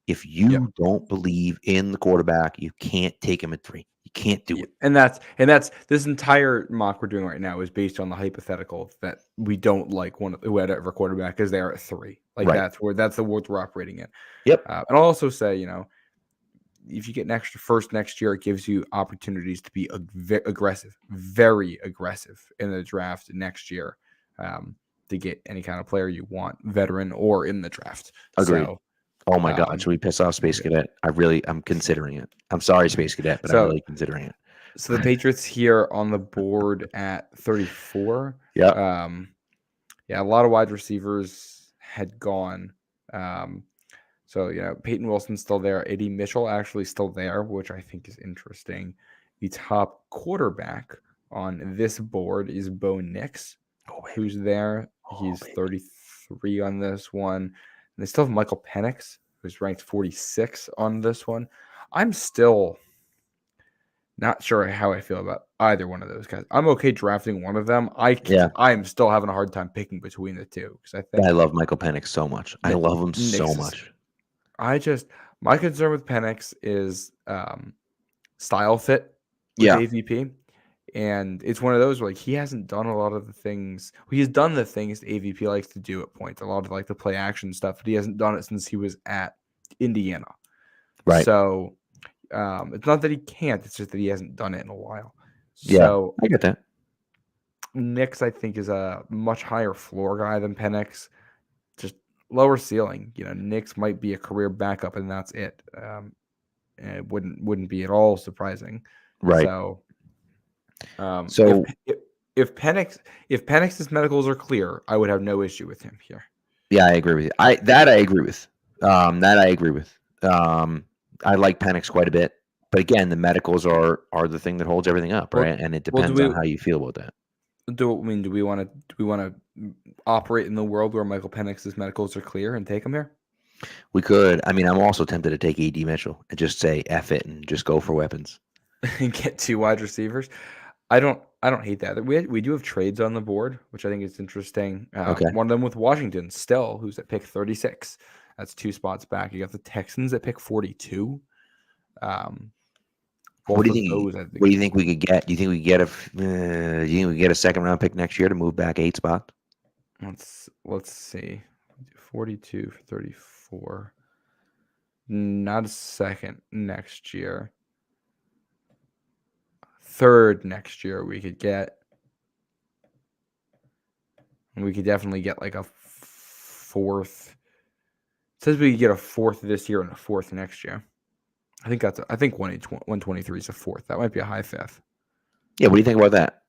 If you don't believe in the quarterback, you can't take him at 3. You can't do it. And that's this entire mock we're doing right now is based on the hypothetical that we don't like whatever quarterback is there at 3. Like that's the world we're operating in. Yep. And I'll also say, if you get an extra first next year, it gives you opportunities to be aggressive, very aggressive in the draft next year. To get any kind of player you want, veteran or in the draft. Agreed. So, oh my God, should we piss off Space Cadet? I'm considering it. I'm sorry, Space Cadet, but I'm really considering it. So the Patriots here on the board at 34. Yeah. A lot of wide receivers had gone. So, Peyton Wilson's still there. A.D. Mitchell actually still there, which I think is interesting. The top quarterback on this board is Bo Nix, who's there. He's 33 on this one. And they still have Michael Penix, who's ranked 46 on this one. I'm still not sure how I feel about either one of those guys. I'm okay drafting one of them. I'm still having a hard time picking between the two because I love Michael Penix so much. I love him so much. My concern with Penix is style fit with AVP. And it's one of those where, like, he hasn't done a lot of the things. He's done the things AVP likes to do at points, a lot of like the play action stuff, but he hasn't done it since he was at Indiana. Right. So it's not that he can't; it's just that he hasn't done it in a while. Yeah, so I get that. Nix, I think, is a much higher floor guy than Penix, just lower ceiling. Nix might be a career backup, and that's it. It wouldn't be at all surprising. Right. So, So if Penix's medicals are clear, I would have no issue with him here. yeah, I agree with you. I agree with. That I agree with. I like Penix quite a bit, but again, the medicals are the thing that holds everything up, right? And it depends on how you feel about that. Do we want to operate in the world where Michael Penix's medicals are clear and take him here? We could. I mean, I'm also tempted to take AD Mitchell and just say F it and just go for weapons and get 2 wide receivers. I don't hate that. We do have trades on the board, which I think is interesting. Okay. One of them with Washington still, who's at pick 36. That's 2 spots back. You got the Texans at pick 42. What do you think we could get? Do you think we get a second round pick next year to move back 8 spots? Let's see. 42 for 34. Not a second next year. Third next year we could get. And we could definitely get like a 4th. It says we could get a 4th this year and a 4th next year. I think 123 is a 4th. That might be a high 5th. Yeah, what do you think about that?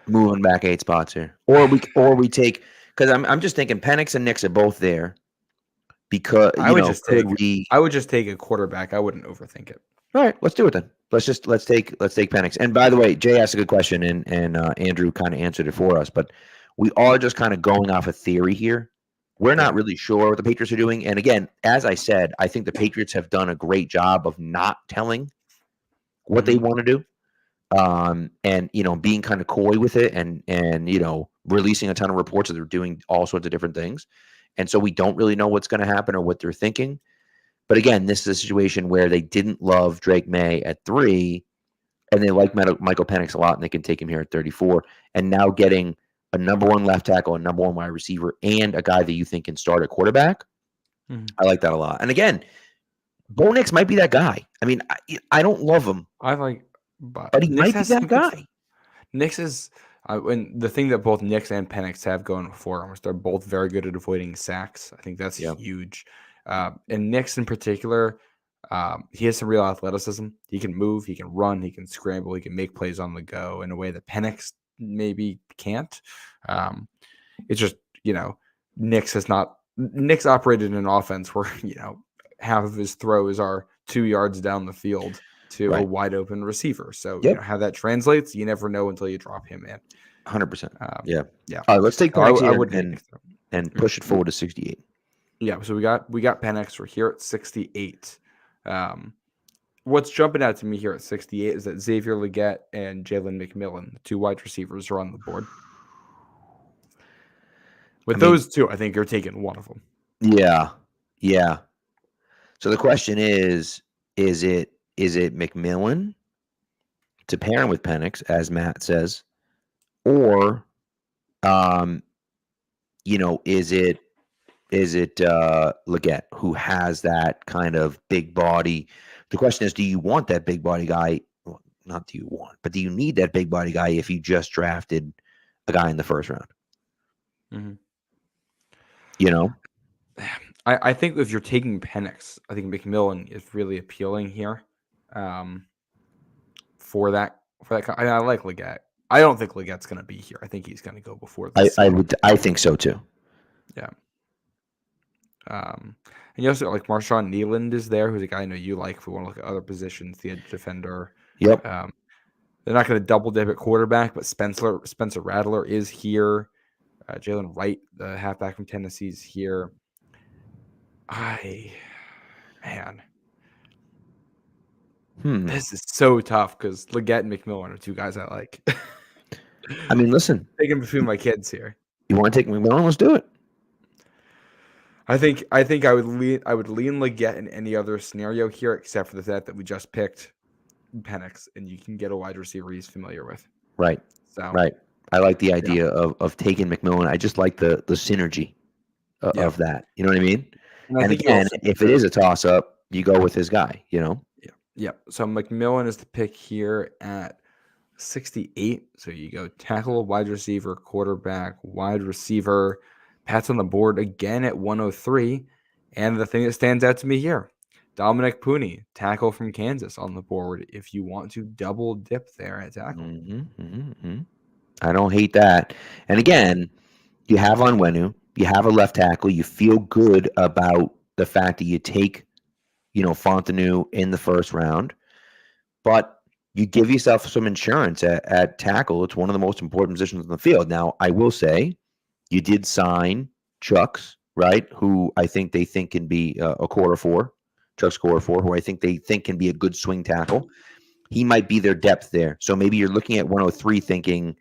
Moving back 8 spots here, or we take, because I'm just thinking Penix and Nix are both there, because I would just take a quarterback. I wouldn't overthink it. All right, let's do it then. Let's take Penix. And by the way, Jay asked a good question, and Andrew kind of answered it for us, but we are just kind of going off a theory here. We're not really sure what the Patriots are doing. And again, as I said, I think the Patriots have done a great job of not telling what they want to do. And being kind of coy with it and releasing a ton of reports that they're doing all sorts of different things. And so we don't really know what's going to happen or what they're thinking. But again, this is a situation where they didn't love Drake May at 3, and they like Michael Penix a lot, and they can take him here at 34. And now getting a number 1 left tackle, a number 1 wide receiver, and a guy that you think can start at quarterback. I like that a lot. And again, Bo Nix might be that guy. I mean, I don't love him. But he might be that guy. Nix is and the thing that both Nix and Penix have going for them is they're both very good at avoiding sacks. I think that's huge. And Nix in particular, he has some real athleticism. He can move, he can run, he can scramble, he can make plays on the go in a way that Penix maybe can't. It's just, Nix operated in an offense where, half of his throws are 2 yards down the field to a wide open receiver. So how that translates, you never know until you drop him in. 100%. Yeah. All right, let's take Penix and push it forward to 68. Yeah, so we got Penix. We're here at 68. What's jumping out to me here at 68 is that Xavier Legette and Jalen McMillan, the 2 wide receivers, are on the board. Those 2, I think you're taking one of them. Yeah. So the question is it McMillan to pair him with Penix, as Matt says, or is it Legette, who has that kind of big body? The question is, do you want that big body guy? Well, not do you want, but do you need that big body guy if you just drafted a guy in the first round? Mm-hmm. I think if you're taking Penix, I think McMillan is really appealing here. For that, I like Legette. I don't think Legette's going to be here. I think he's going to go before this. I think so too. Yeah. And you also like Marshawn Nealand is there, who's a guy I know you like. If we want to look at other positions, the edge defender. Yep. They're not going to double dip at quarterback, but Spencer Rattler is here. Jalen Wright, the halfback from Tennessee, is here. This is so tough because Legette and McMillan are 2 guys I like. I mean, listen, taking between my kids here. You want to take McMillan? Let's do it. I think I would lean Legette in any other scenario here, except for the fact that we just picked Penix, and you can get a wide receiver he's familiar with. Right. Right. I like the idea of taking McMillan. I just like the synergy of that. You know what I mean? And again, if it is a toss up, you go with his guy. Yeah. So McMillan is the pick here at 68. So you go tackle, wide receiver, quarterback, wide receiver. Pat's on the board again at 103. And the thing that stands out to me here, Dominic Pooney, tackle from Kansas, on the board if you want to double dip there at tackle. I don't hate that. And again, you have Onwenu, you have a left tackle. You feel good about the fact that you take, Fontenot in the first round, but you give yourself some insurance at tackle. It's one of the most important positions in the field. Now, I will say, you did sign Chucks, right? Who I think they think can be a quarter four, Chucks quarter four, who I think they think can be a good swing tackle. He might be their depth there. So maybe you're looking at 103 thinking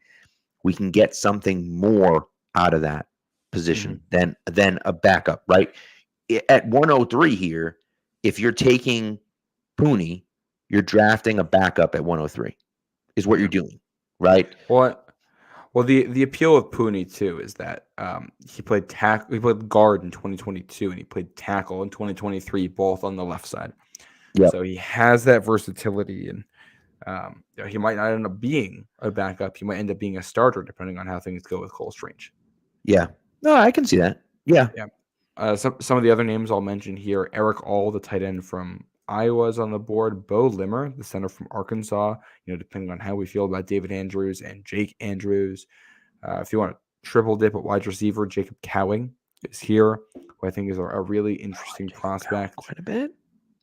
we can get something more out of that position than a backup, right? At 103 here, if you're taking Pooney, you're drafting a backup at 103 is what you're doing, right? Well, the appeal of Pooney too is that he played guard in 2022 and he played tackle in 2023, both on the left side. Yep. So he has that versatility, and he might not end up being a backup. He might end up being a starter, depending on how things go with Cole Strange. Yeah. No, I can see that. Yeah. Some of the other names I'll mention here: Eric All, the tight end from Iowa, is on the board. Bo Limmer, the center from Arkansas. Depending on how we feel about David Andrews and Jake Andrews. If you want to triple dip at wide receiver, Jacob Cowing is here, who I think is a really interesting prospect. Quite a bit.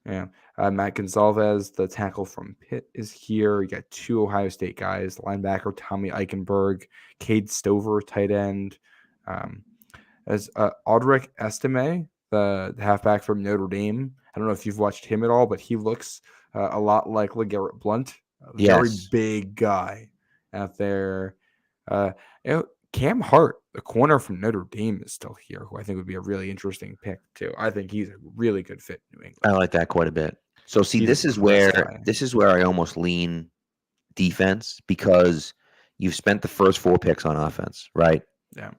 Yeah. Matt Gonzalez, the tackle from Pitt, is here. You got two Ohio State guys, linebacker Tommy Eichenberg, Cade Stover, tight end. As Audric Estime, the halfback from Notre Dame. I don't know if you've watched him at all, but he looks a lot like LeGarrette Blount. Very big guy out there. Cam Hart, the corner from Notre Dame, is still here, who I think would be a really interesting pick too. I think he's a really good fit in New England. I like that quite a bit. So see, this is where I almost lean defense, because you've spent the first 4 picks on offense, right? Yeah.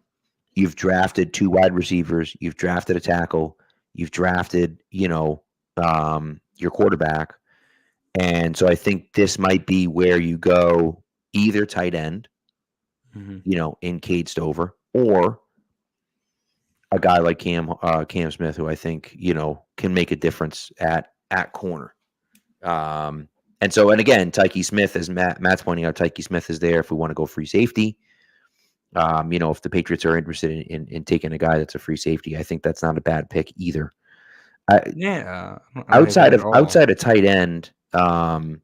You've drafted 2 wide receivers. You've drafted a tackle. You've drafted, your quarterback. And so I think this might be where you go either tight end, in Cade Stover, or a guy like Cam Smith, who I think, can make a difference at corner. And again, Tyke Smith, as Matt's pointing out, Tyke Smith is there if we want to go free safety. If the Patriots are interested in taking a guy that's a free safety, I think that's not a bad pick either. Outside of tight end, outside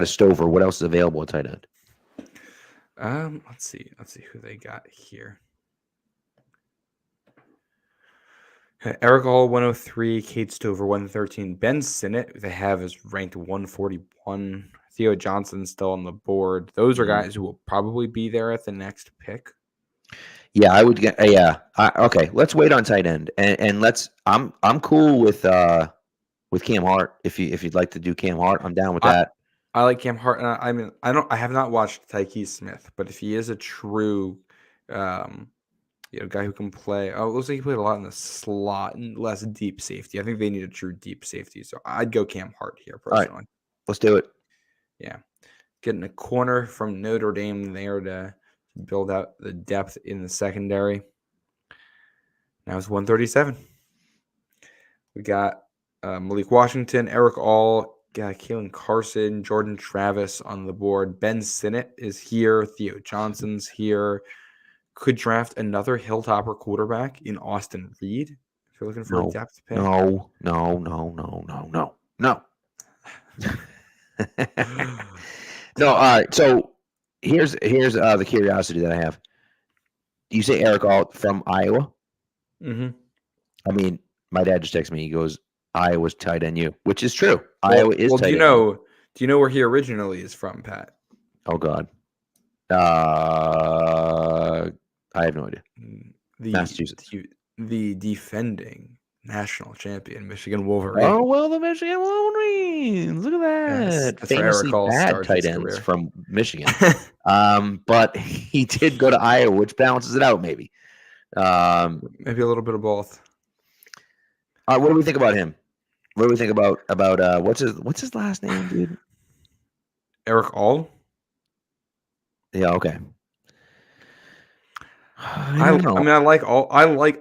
of Stover, what else is available at tight end? Let's see who they got here. Eric All, 103, Cade Stover, 113. Ben Sinnott, they have is ranked 141. Theo Johnson's still on the board. Those are guys who will probably be there at the next pick. Yeah, I would get. Okay, let's wait on tight end, and let's. I'm cool with Cam Hart. If you'd like to do Cam Hart, I'm down with that. I like Cam Hart, and I have not watched Tyke Smith, but if he is a true, guy who can play. Oh, it looks like he played a lot in the slot and less deep safety. I think they need a true deep safety, so I'd go Cam Hart here personally. All right, let's do it. Yeah, getting a corner from Notre Dame there to build out the depth in the secondary. Now it's 137. We got Malik Washington, Eric All, Kalen Carson, Jordan Travis on the board. Ben Sinnott is here. Theo Johnson's here. Could draft another Hilltopper quarterback in Austin Reed if you're looking for a depth pick. No. No. All right. So here's the curiosity that I have. You say Eric All from Iowa? Mm-hmm. I mean, my dad just texted me. He goes, "Iowa's tight end you," which is true. Iowa is tight end. Do you know where he originally is from, Pat? Oh God. I have no idea. Massachusetts. The defending national champion, Michigan Wolverines. Oh, well, the Michigan Wolverines. Look at that. That's famously bad tight ends from Michigan. But he did go to Iowa, which balances it out, maybe. Maybe a little bit of both. What do we think about him? What do we think about what's his last name, dude? Eric All? Yeah, okay. I don't know. I mean,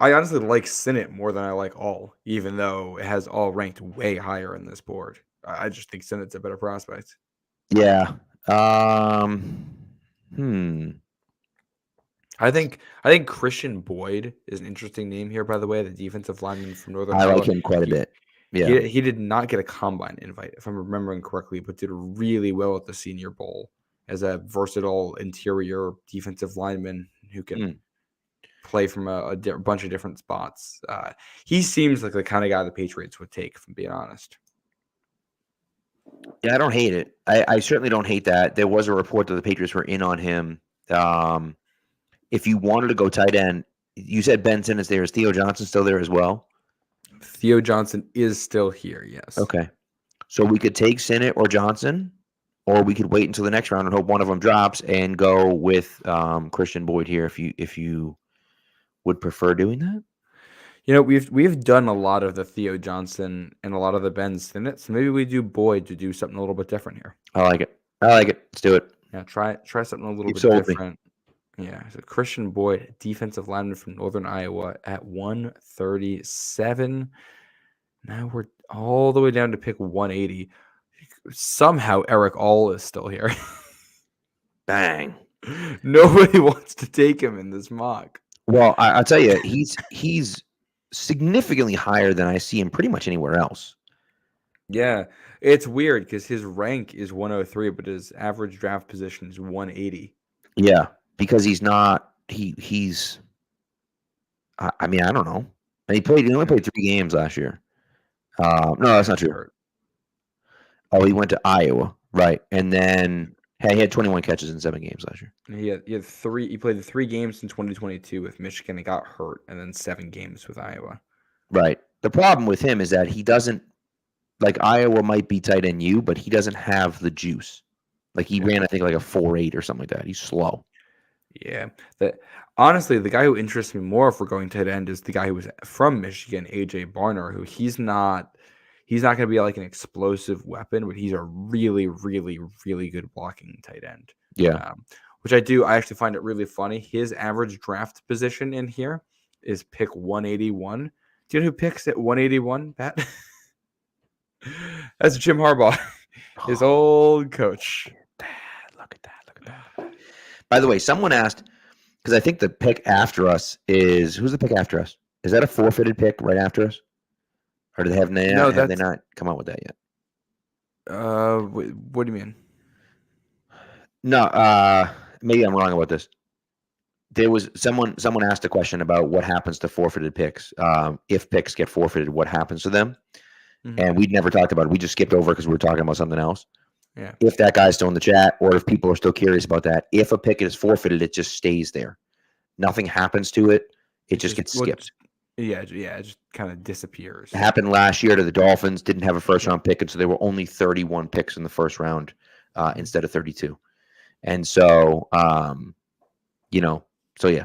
I honestly like Sinnott more than I like All, even though it has All ranked way higher in this board. I just think Sinnott's a better prospect. Yeah. Hmm. I think Christian Boyd is an interesting name here, by the way, the defensive lineman from Northern I like Iowa. him quite a He bit. Yeah. he did not get a combine invite, if I'm remembering correctly, but did really well at the Senior Bowl as a versatile interior defensive lineman who can play from a bunch of different spots. He seems like the kind of guy the Patriots would take, if I'm being honest. Yeah, I don't hate it. I certainly don't hate that. There was a report that the Patriots were in on him. If you wanted to go tight end, you said Ben Simmons there. Is Theo Johnson still there as well? Theo Johnson is still here, yes. Okay. So we could take Sinnott or Johnson, or we could wait until the next round and hope one of them drops and go with Christian Boyd here if you would prefer doing that. You know, we've done a lot of the Theo Johnson and a lot of the Ben Sinnott, so maybe we do Boyd to do something a little bit different here. I like it. Let's do it. Yeah, try something a little You've bit sold me. different. Yeah, so Christian Boyd, defensive lineman from Northern Iowa at 137. Now we're all the way down to pick 180. Somehow Eric All is still here. Bang. Nobody wants to take him in this mock. Well, I'll tell you, he's significantly higher than I see him pretty much anywhere else. Yeah, it's weird because his rank is 103, but his average draft position is 180. Yeah, because he's not. He's. I mean, I don't know. And he only played 3 games last year. No, that's not true. Oh, he went to Iowa, right? And then he had 21 catches in 7 games last year. He had 3. He played the 3 games in 2022 with Michigan and got hurt, and then 7 games with Iowa. Right. The problem with him is that he doesn't. Like Iowa might be tight end U, but he doesn't have the juice. Like he ran, I think, like a 4.8 or something like that. He's slow. Yeah. Honestly, the guy who interests me more if we're going tight end is the guy who was from Michigan, AJ Barner, who he's not going to be like an explosive weapon, but he's a really, really, really good blocking tight end. Yeah. Which I actually find it really funny. His average draft position in here is pick 181. Do you know who picks at 181, Pat? That's Jim Harbaugh, his old coach. Look at that. By the way, someone asked, because I think the pick after us who's the pick after us? Is that a forfeited pick right after us? Or do they have they not come out with that yet? What do you mean? No, maybe I'm wrong about this. There was someone asked a question about what happens to forfeited picks. If picks get forfeited, what happens to them? Mm-hmm. And we'd never talked about it. We just skipped over because we were talking about something else. Yeah. If that guy's still in the chat, or if people are still curious about that, if a pick is forfeited, it just stays there. Nothing happens to it. It just gets skipped. Yeah, it just kind of disappears. It happened last year to the Dolphins. Didn't have a first-round pick, and so there were only 31 picks in the first round instead of 32. And so, so yeah.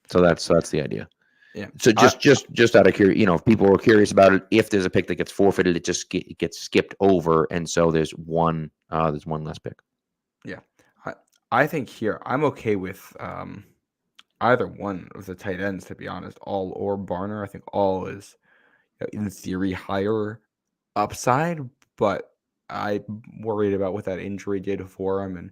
So that's the idea. Yeah. So just out of curiosity, if people are curious about it, if there's a pick that gets forfeited, it just gets skipped over, and so there's one less pick. Yeah, I think here I'm okay with either one of the tight ends, to be honest, All or Barner. I think All is, in theory, higher upside, but I'm worried about what that injury did for him, and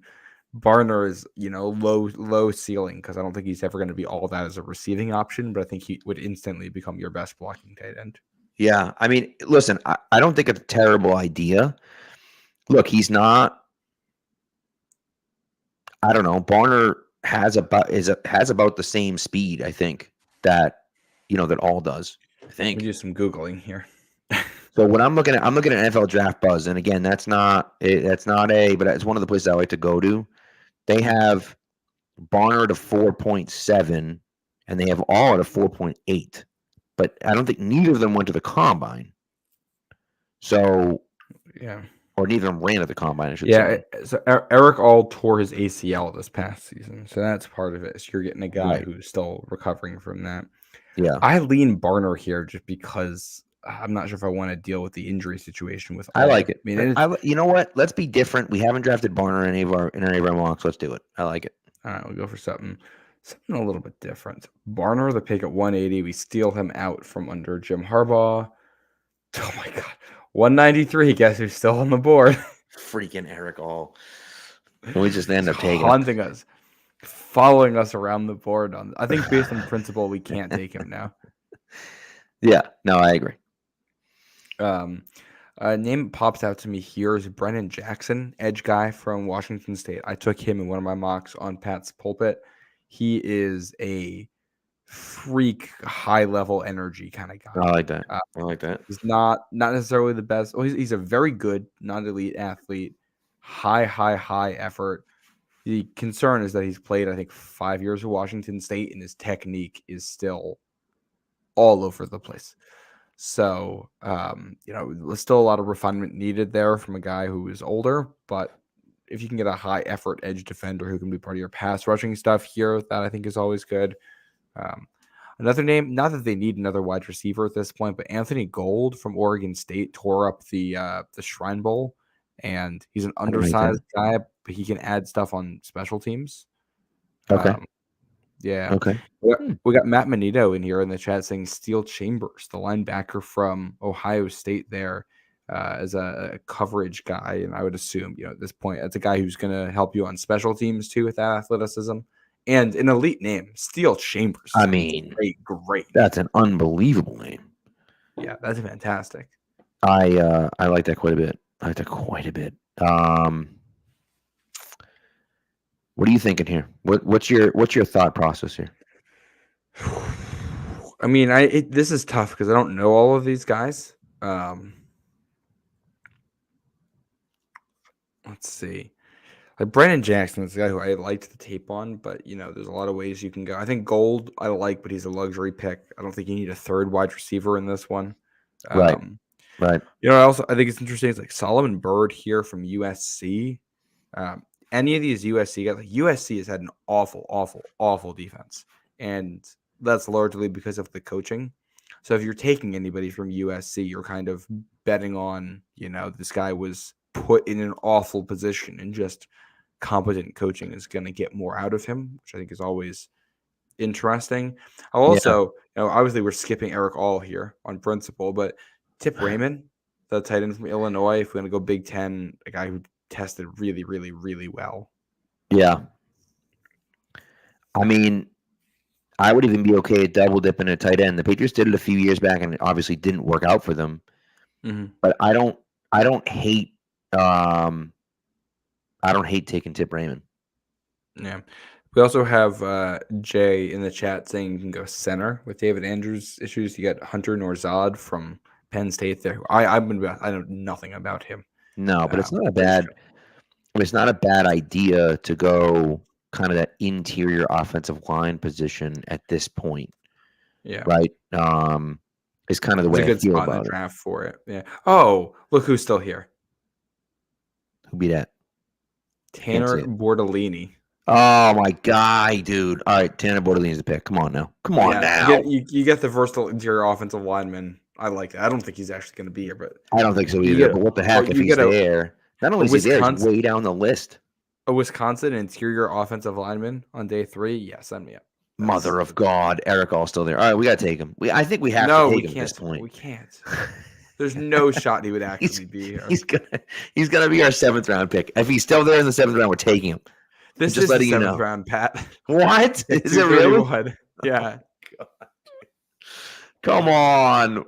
Barner is, low ceiling because I don't think he's ever going to be all that as a receiving option, but I think he would instantly become your best blocking tight end. Yeah. I mean, listen, I don't think it's a terrible idea. Look, he's not, I don't know, Barner has about the same speed, I think, that All does. I think. We do some Googling here. So when I'm looking at NFL Draft Buzz, and again, but it's one of the places I like to go to. They have Barner to 4.7, and they have All at a 4.8. But I don't think neither of them went to the combine. So, yeah, or neither of them ran at the combine, I should say. Yeah, so Eric All tore his ACL this past season, so that's part of it. So you're getting a guy who's still recovering from that. Yeah, I lean Barner here just because I'm not sure if I want to deal with the injury situation with All. I like it. I mean, you know what? Let's be different. We haven't drafted Barner in any of our mocks. Let's do it. I like it. All right, we'll go for something something a little bit different. Barner, the pick at 180. We steal him out from under Jim Harbaugh. Oh my God. 193. Guess who's still on the board? Freaking Eric All. We just end He's up taking haunting us, following us around the board. I think based on principle, we can't take him now. Yeah, no, I agree. Name pops out to me here is Brennan Jackson, edge guy from Washington State. I took him in one of my mocks on Pat's pulpit. He is a freak, high level energy kind of guy. I like that. I like that. He's not necessarily the best. Well, he's a very good, non-elite athlete. High effort. The concern is that he's played, I think, 5 years at Washington State, and his technique is still all over the place. So, there's still a lot of refinement needed there from a guy who is older. But if you can get a high effort edge defender who can be part of your pass rushing stuff here, that I think is always good. Another name, not that they need another wide receiver at this point, but Anthony Gold from Oregon State tore up the Shrine Bowl, and he's an undersized guy, but he can add stuff on special teams. Okay. Yeah. Okay. We got Matt Manito in here in the chat saying Steel Chambers, the linebacker from Ohio State there, as a coverage guy. And I would assume, at this point, that's a guy who's going to help you on special teams too with that athleticism. And an elite name, Steel Chambers. I mean, great. That's an unbelievable name. Yeah, that's fantastic. I like that quite a bit. What are you thinking here? What's your thought process here? I mean, this is tough because I don't know all of these guys. Let's see. Like Brandon Jackson is the guy who I liked the tape on, but there's a lot of ways you can go. I think Gold I like, but he's a luxury pick. I don't think you need a third wide receiver in this one. Right. I think it's interesting. It's like Solomon Byrd here from USC. Any of these USC guys, like USC has had an awful defense, and that's largely because of the coaching. So if you're taking anybody from USC, you're kind of betting on, this guy was put in an awful position, and just competent coaching is going to get more out of him, which I think is always interesting. I'll also, obviously we're skipping Eric All here on principle, but Tip Raymond, the tight end from Illinois, if we're going to go Big Ten, a guy who tested really, really, really well. Yeah. I mean, I would even be okay double dipping a tight end. The Patriots did it a few years back, and it obviously didn't work out for them. Mm-hmm. But I don't hate taking Tip Raymond. Yeah. We also have Jay in the chat saying you can go center with David Andrews issues. You got Hunter Norzad from Penn State there. I know nothing about him. No, but it's not a bad. It's not a bad idea to go kind of that interior offensive line position at this point. Yeah. Right. Is kind of the way I feel about it. The draft for it. Yeah. Oh, look who's still here. Who be that? Tanner Bordellini. Oh my guy, dude! All right, Tanner Bordellini's the pick. Come on now. You get the versatile interior offensive lineman. I like that. I don't think he's actually going to be here, but I don't think so either. But what the heck if he's there? Not only is he there, he's way down the list. A Wisconsin interior offensive lineman on day 3. Yeah, sign me up. Mother of God, Eric All's still there. All right, we got to take him. I think we have to take him at this point. We can't. There's no shot he would actually be here. He's gonna be our 7th round pick. If he's still there in the 7th round, we're taking him. This is the 7th round, Pat. What? Is it really? Yeah. God. Come on.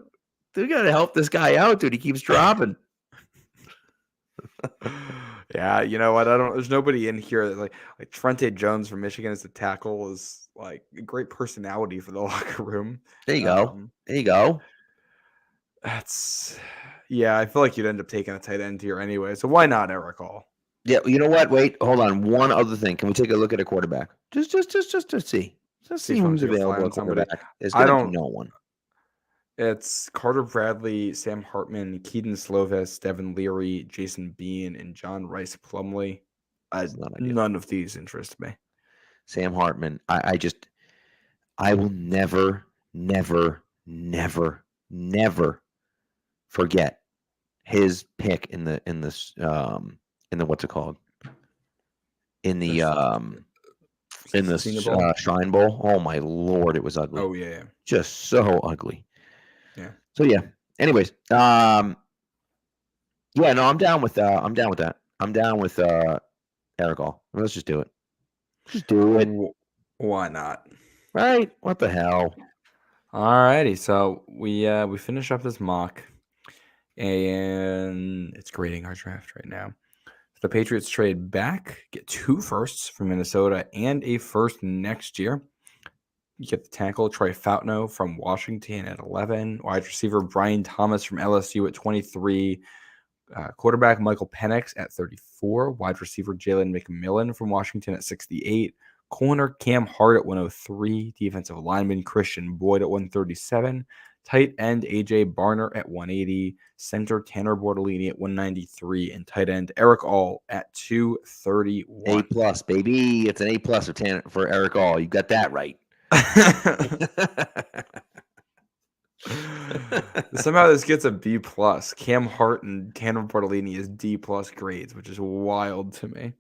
We gotta help this guy out, dude. He keeps dropping. Yeah, you know what? There's nobody in here that like Trente Jones from Michigan as a tackle is like a great personality for the locker room. There you go. I feel like you'd end up taking a tight end here anyway. So why not Eric All? Yeah, you know what? Wait, hold on. One other thing. Can we take a look at a quarterback? Just to see. Just see who's available at quarterback. There's going to be no one. It's Carter Bradley, Sam Hartman, Keaton Slovis, Devin Leary, Jason Bean, and John Rice Plumlee. None of these interest me. Sam Hartman. I will never forget his pick in the what's it called? In the in the Senior Bowl? Shrine Bowl. Oh my Lord, it was ugly. Oh yeah. Just so ugly. Yeah. So yeah. Anyways, yeah, no, I'm down with that. I'm down with Eric All. Let's just do it. Just do it. Why not? Right? What the hell? Alrighty, so we finish up this mock, and it's grading our draft right now. The Patriots trade back, get 2 firsts from Minnesota and a first next year. You get the tackle Troy Fautno from Washington at 11, wide receiver Brian Thomas from LSU at 23, quarterback Michael Penix at 34, wide receiver Jalen McMillan from Washington at 68, corner Cam Hart at 103, defensive lineman Christian Boyd at 137, tight end AJ Barner at 180, center Tanner Bortolini at 193, and tight end Eric All at 231. A+, baby. It's an A+ for Eric All. You got that right. Somehow this gets a B+. Cam Hart and Tanner Bortolini is D+ grades, which is wild to me.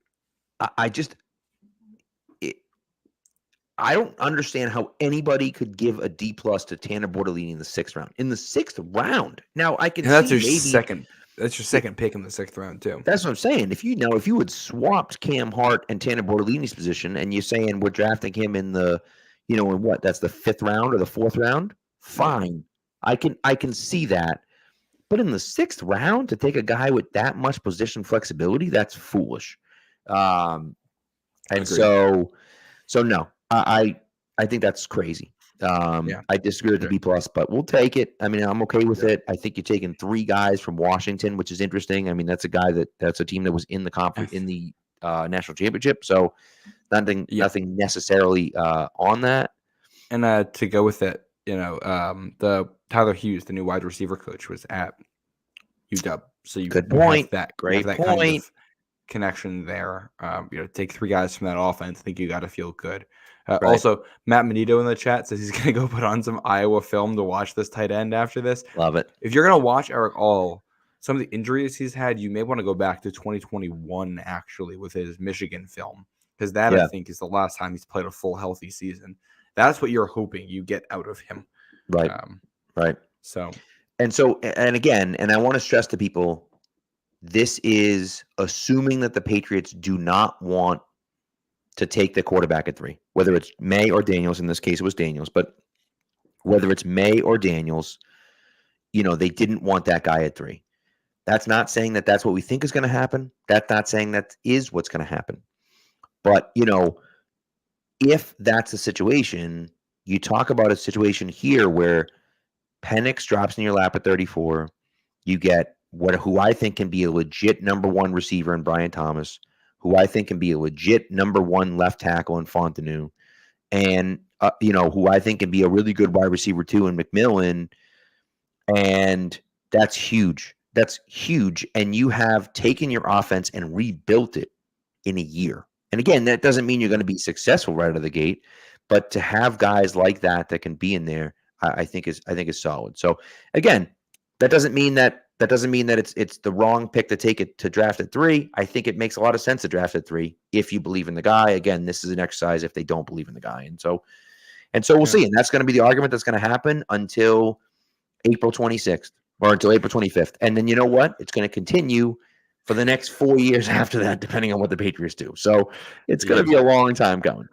I don't understand how anybody could give a D+ to Tanner Bortolini in the 6th round. In the 6th round. Now I can And see that's your second pick in the 6th round too. That's what I'm saying. If you had swapped Cam Hart and Tanner Bortolini's position, and you're saying we're drafting him in the, in what? That's the 5th round or the 4th round. Fine, I can see that. But in the 6th round to take a guy with that much position flexibility, that's foolish. And Agreed. so no, I think that's crazy. I disagree with the B+, but we'll take it. I mean, I'm okay with it. I think you're taking 3 guys from Washington, which is interesting. I mean, that's a team that was in the conference in the national championship. So nothing necessarily on that. And to go with it, the Tyler Hughes, the new wide receiver coach, was at UW. So you Good point. Have Great that point. kind of connection there. Take 3 guys from that offense. I think you got to feel good. Right. Also, Matt Manito in the chat says he's going to go put on some Iowa film to watch this tight end after this. Love it. If you're going to watch Eric All, some of the injuries he's had, you may want to go back to 2021 actually with his Michigan film, because that I think is the last time he's played a full healthy season. That's what you're hoping you get out of him. Right. Right. So again, I want to stress to people, this is assuming that the Patriots do not want to take the quarterback at 3, whether it's May or Daniels. In this case, it was Daniels, but whether it's May or Daniels, they didn't want that guy at 3. That's not saying that that's what we think is going to happen. That's not saying that is what's going to happen. But, if that's the situation, you talk about a situation here where Penix drops in your lap at 34. You get who I think can be a legit number 1 receiver in Brian Thomas, who I think can be a legit number 1 left tackle in Fontenot, and who I think can be a really good wide receiver too in McMillan. And that's huge. That's huge. And you have taken your offense and rebuilt it in a year. And again, that doesn't mean you're going to be successful right out of the gate, but to have guys like that can be in there, I think is solid. So again, that doesn't mean that it's the wrong pick to take it to draft at 3. I think it makes a lot of sense to draft at 3 if you believe in the guy. Again, this is an exercise if they don't believe in the guy. And so we'll see. And that's going to be the argument that's going to happen until April 26th or until April 25th. And then you know what? It's going to continue for the next 4 years after that, depending on what the Patriots do. So it's going to be a long time going.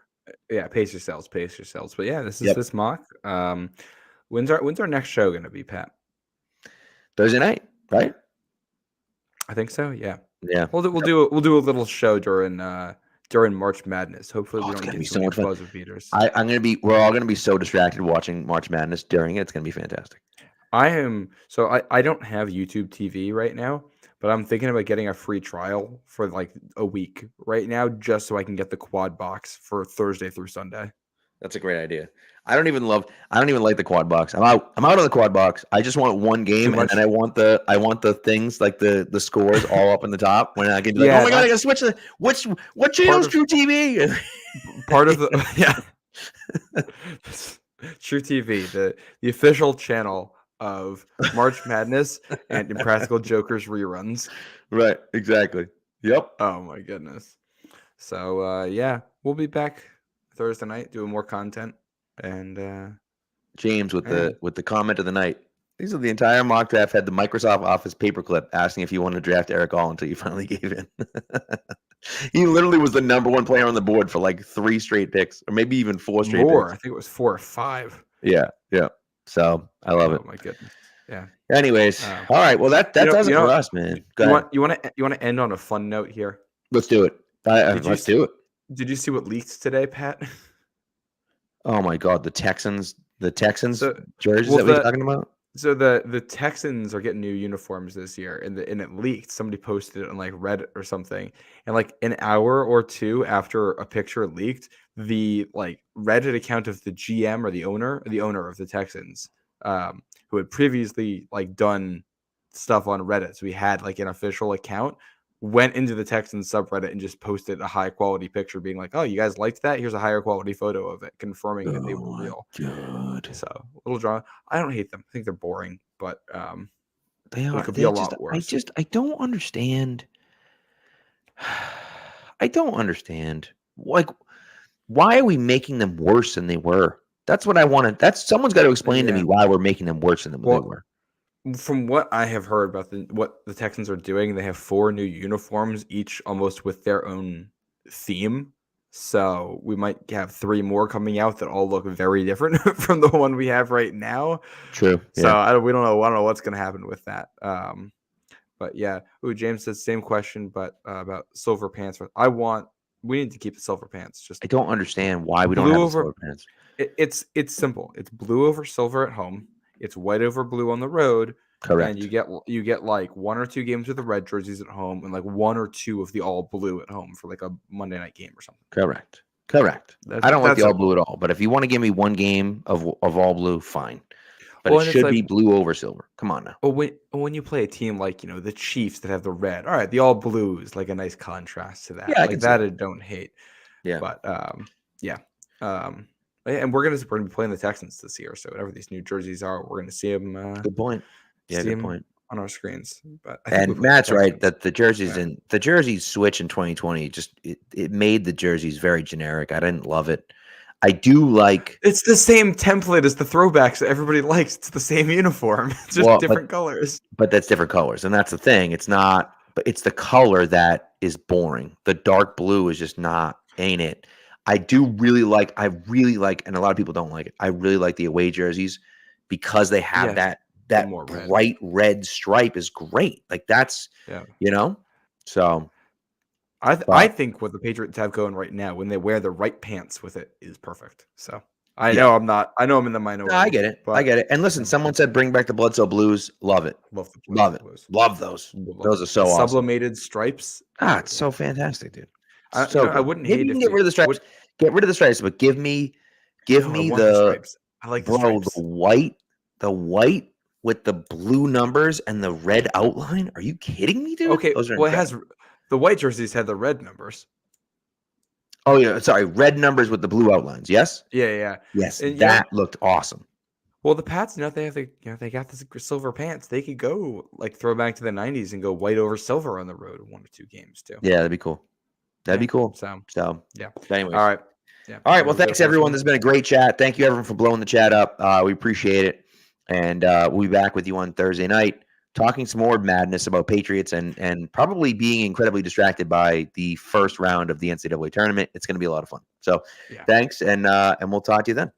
Yeah, pace yourselves. But yeah, this is this mock. When's our next show going to be, Pat? Thursday night, right? I think so. Yeah. Yeah. We'll do a little show during March Madness. Hopefully, we don't get so much buzzer beaters. We're all gonna be so distracted watching March Madness during it. It's gonna be fantastic. I don't have YouTube TV right now, but I'm thinking about getting a free trial for like a week right now, just so I can get the quad box for Thursday through Sunday. That's a great idea. I don't even like the quad box. I'm out on the quad box. I just want one game, and then I want the things like the scores all up in the top. When I can be like, oh my god, I gotta switch what channel's True TV? Part of the True TV, the official channel of March Madness and Impractical Jokers reruns. Right, exactly. Yep. Oh my goodness. So we'll be back Thursday night, doing more content, and James with the comment of the night. These are the entire mock draft had the Microsoft Office paperclip asking if you wanted to draft Eric All until you finally gave in. He literally was the number one player on the board for like 3 straight picks, or maybe even 4 straight more. picks. I think it was 4 or 5. Yeah. So I love it. Oh my goodness. Yeah. Anyways, all right. Well, that does it for us, man. You want to end on a fun note here? Let's do it. Let's do it. Did you see what leaked today, Pat? Oh my God, the Texans jerseys well, that we're talking about. So the Texans are getting new uniforms this year, and it leaked. Somebody posted it on like Reddit or something, and like an hour or two after a picture leaked, the like Reddit account of the GM or the owner of the Texans, who had previously like done stuff on Reddit, so he had like an official account, went into the Texans subreddit and just posted a high quality picture, being like, "Oh, you guys liked that? Here's a higher quality photo of it, confirming that they were real." God. So a little drama. I don't hate them. I think they're boring, but they are. It could be a lot worse. I don't understand. I don't understand. Like, why are we making them worse than they were? That's what I wanted. Someone's got to explain to me why we're making them worse than they were. From what I have heard about what the Texans are doing, they have 4 new uniforms, each almost with their own theme. So we might have 3 more coming out that all look very different from the one we have right now. True. So I don't know what's going to happen with that. But yeah. Ooh, James says same question, but about silver pants. We need to keep the silver pants. I don't understand why we don't have the silver pants. It's simple. It's blue over silver at home. It's white over blue on the road. Correct. And you get like 1 or 2 games with the red jerseys at home, and like 1 or 2 of the all blue at home for like a Monday night game or something. Correct. I don't like the all blue at all. But if you want to give me 1 game of all blue, fine. But it should be blue over silver. Come on now. But when you play a team like the Chiefs that have the red, all right, the all blue is like a nice contrast to that. Yeah, like that I don't hate. Yeah. But yeah. And we're gonna be playing the Texans this year, so whatever these new jerseys are, we're gonna see them. Good point. Yeah, good point. On our screens. But and Matt's right that the jerseys switch in 2020. Just it made the jerseys very generic. I didn't love it. I do like. It's the same template as the throwbacks that everybody likes. It's the same uniform. It's just different colors. But that's different colors, and that's the thing. It's not. But it's the color that is boring. The dark blue is just not. Ain't it? I really like, and a lot of people don't like it. I really like the away jerseys because they have that bright red stripe is great. Like that's, so. I think what the Patriots have going right now, when they wear the right pants with it, is perfect. So I know I'm in the minority. No, I get it. And listen, someone said bring back the Bledsoe blues. Love it. Love it. Blues. Love those. Those are so awesome. Sublimated stripes. It's so fantastic, dude. I wouldn't hate it. Get rid of the stripes. Get rid of the stripes, but give me the stripes. I like the stripes. the white with the blue numbers and the red outline. Are you kidding me, dude? Okay, it has the white jerseys had the red numbers. Oh yeah, sorry, red numbers with the blue outlines. Yes. Yeah. Yes, and, that looked awesome. Well, the Pats, they have they got the silver pants. They could go like throw back to the '90s and go white over silver on the road in 1 or 2 games too. Yeah, that'd be cool. That'd be cool. So yeah. Anyways. All right. Yeah. All right. Well, thanks everyone. This has been a great chat. Thank you everyone for blowing the chat up. We appreciate it. And we'll be back with you on Thursday night, talking some more madness about Patriots and probably being incredibly distracted by the first round of the NCAA tournament. It's going to be a lot of fun. So thanks. And we'll talk to you then.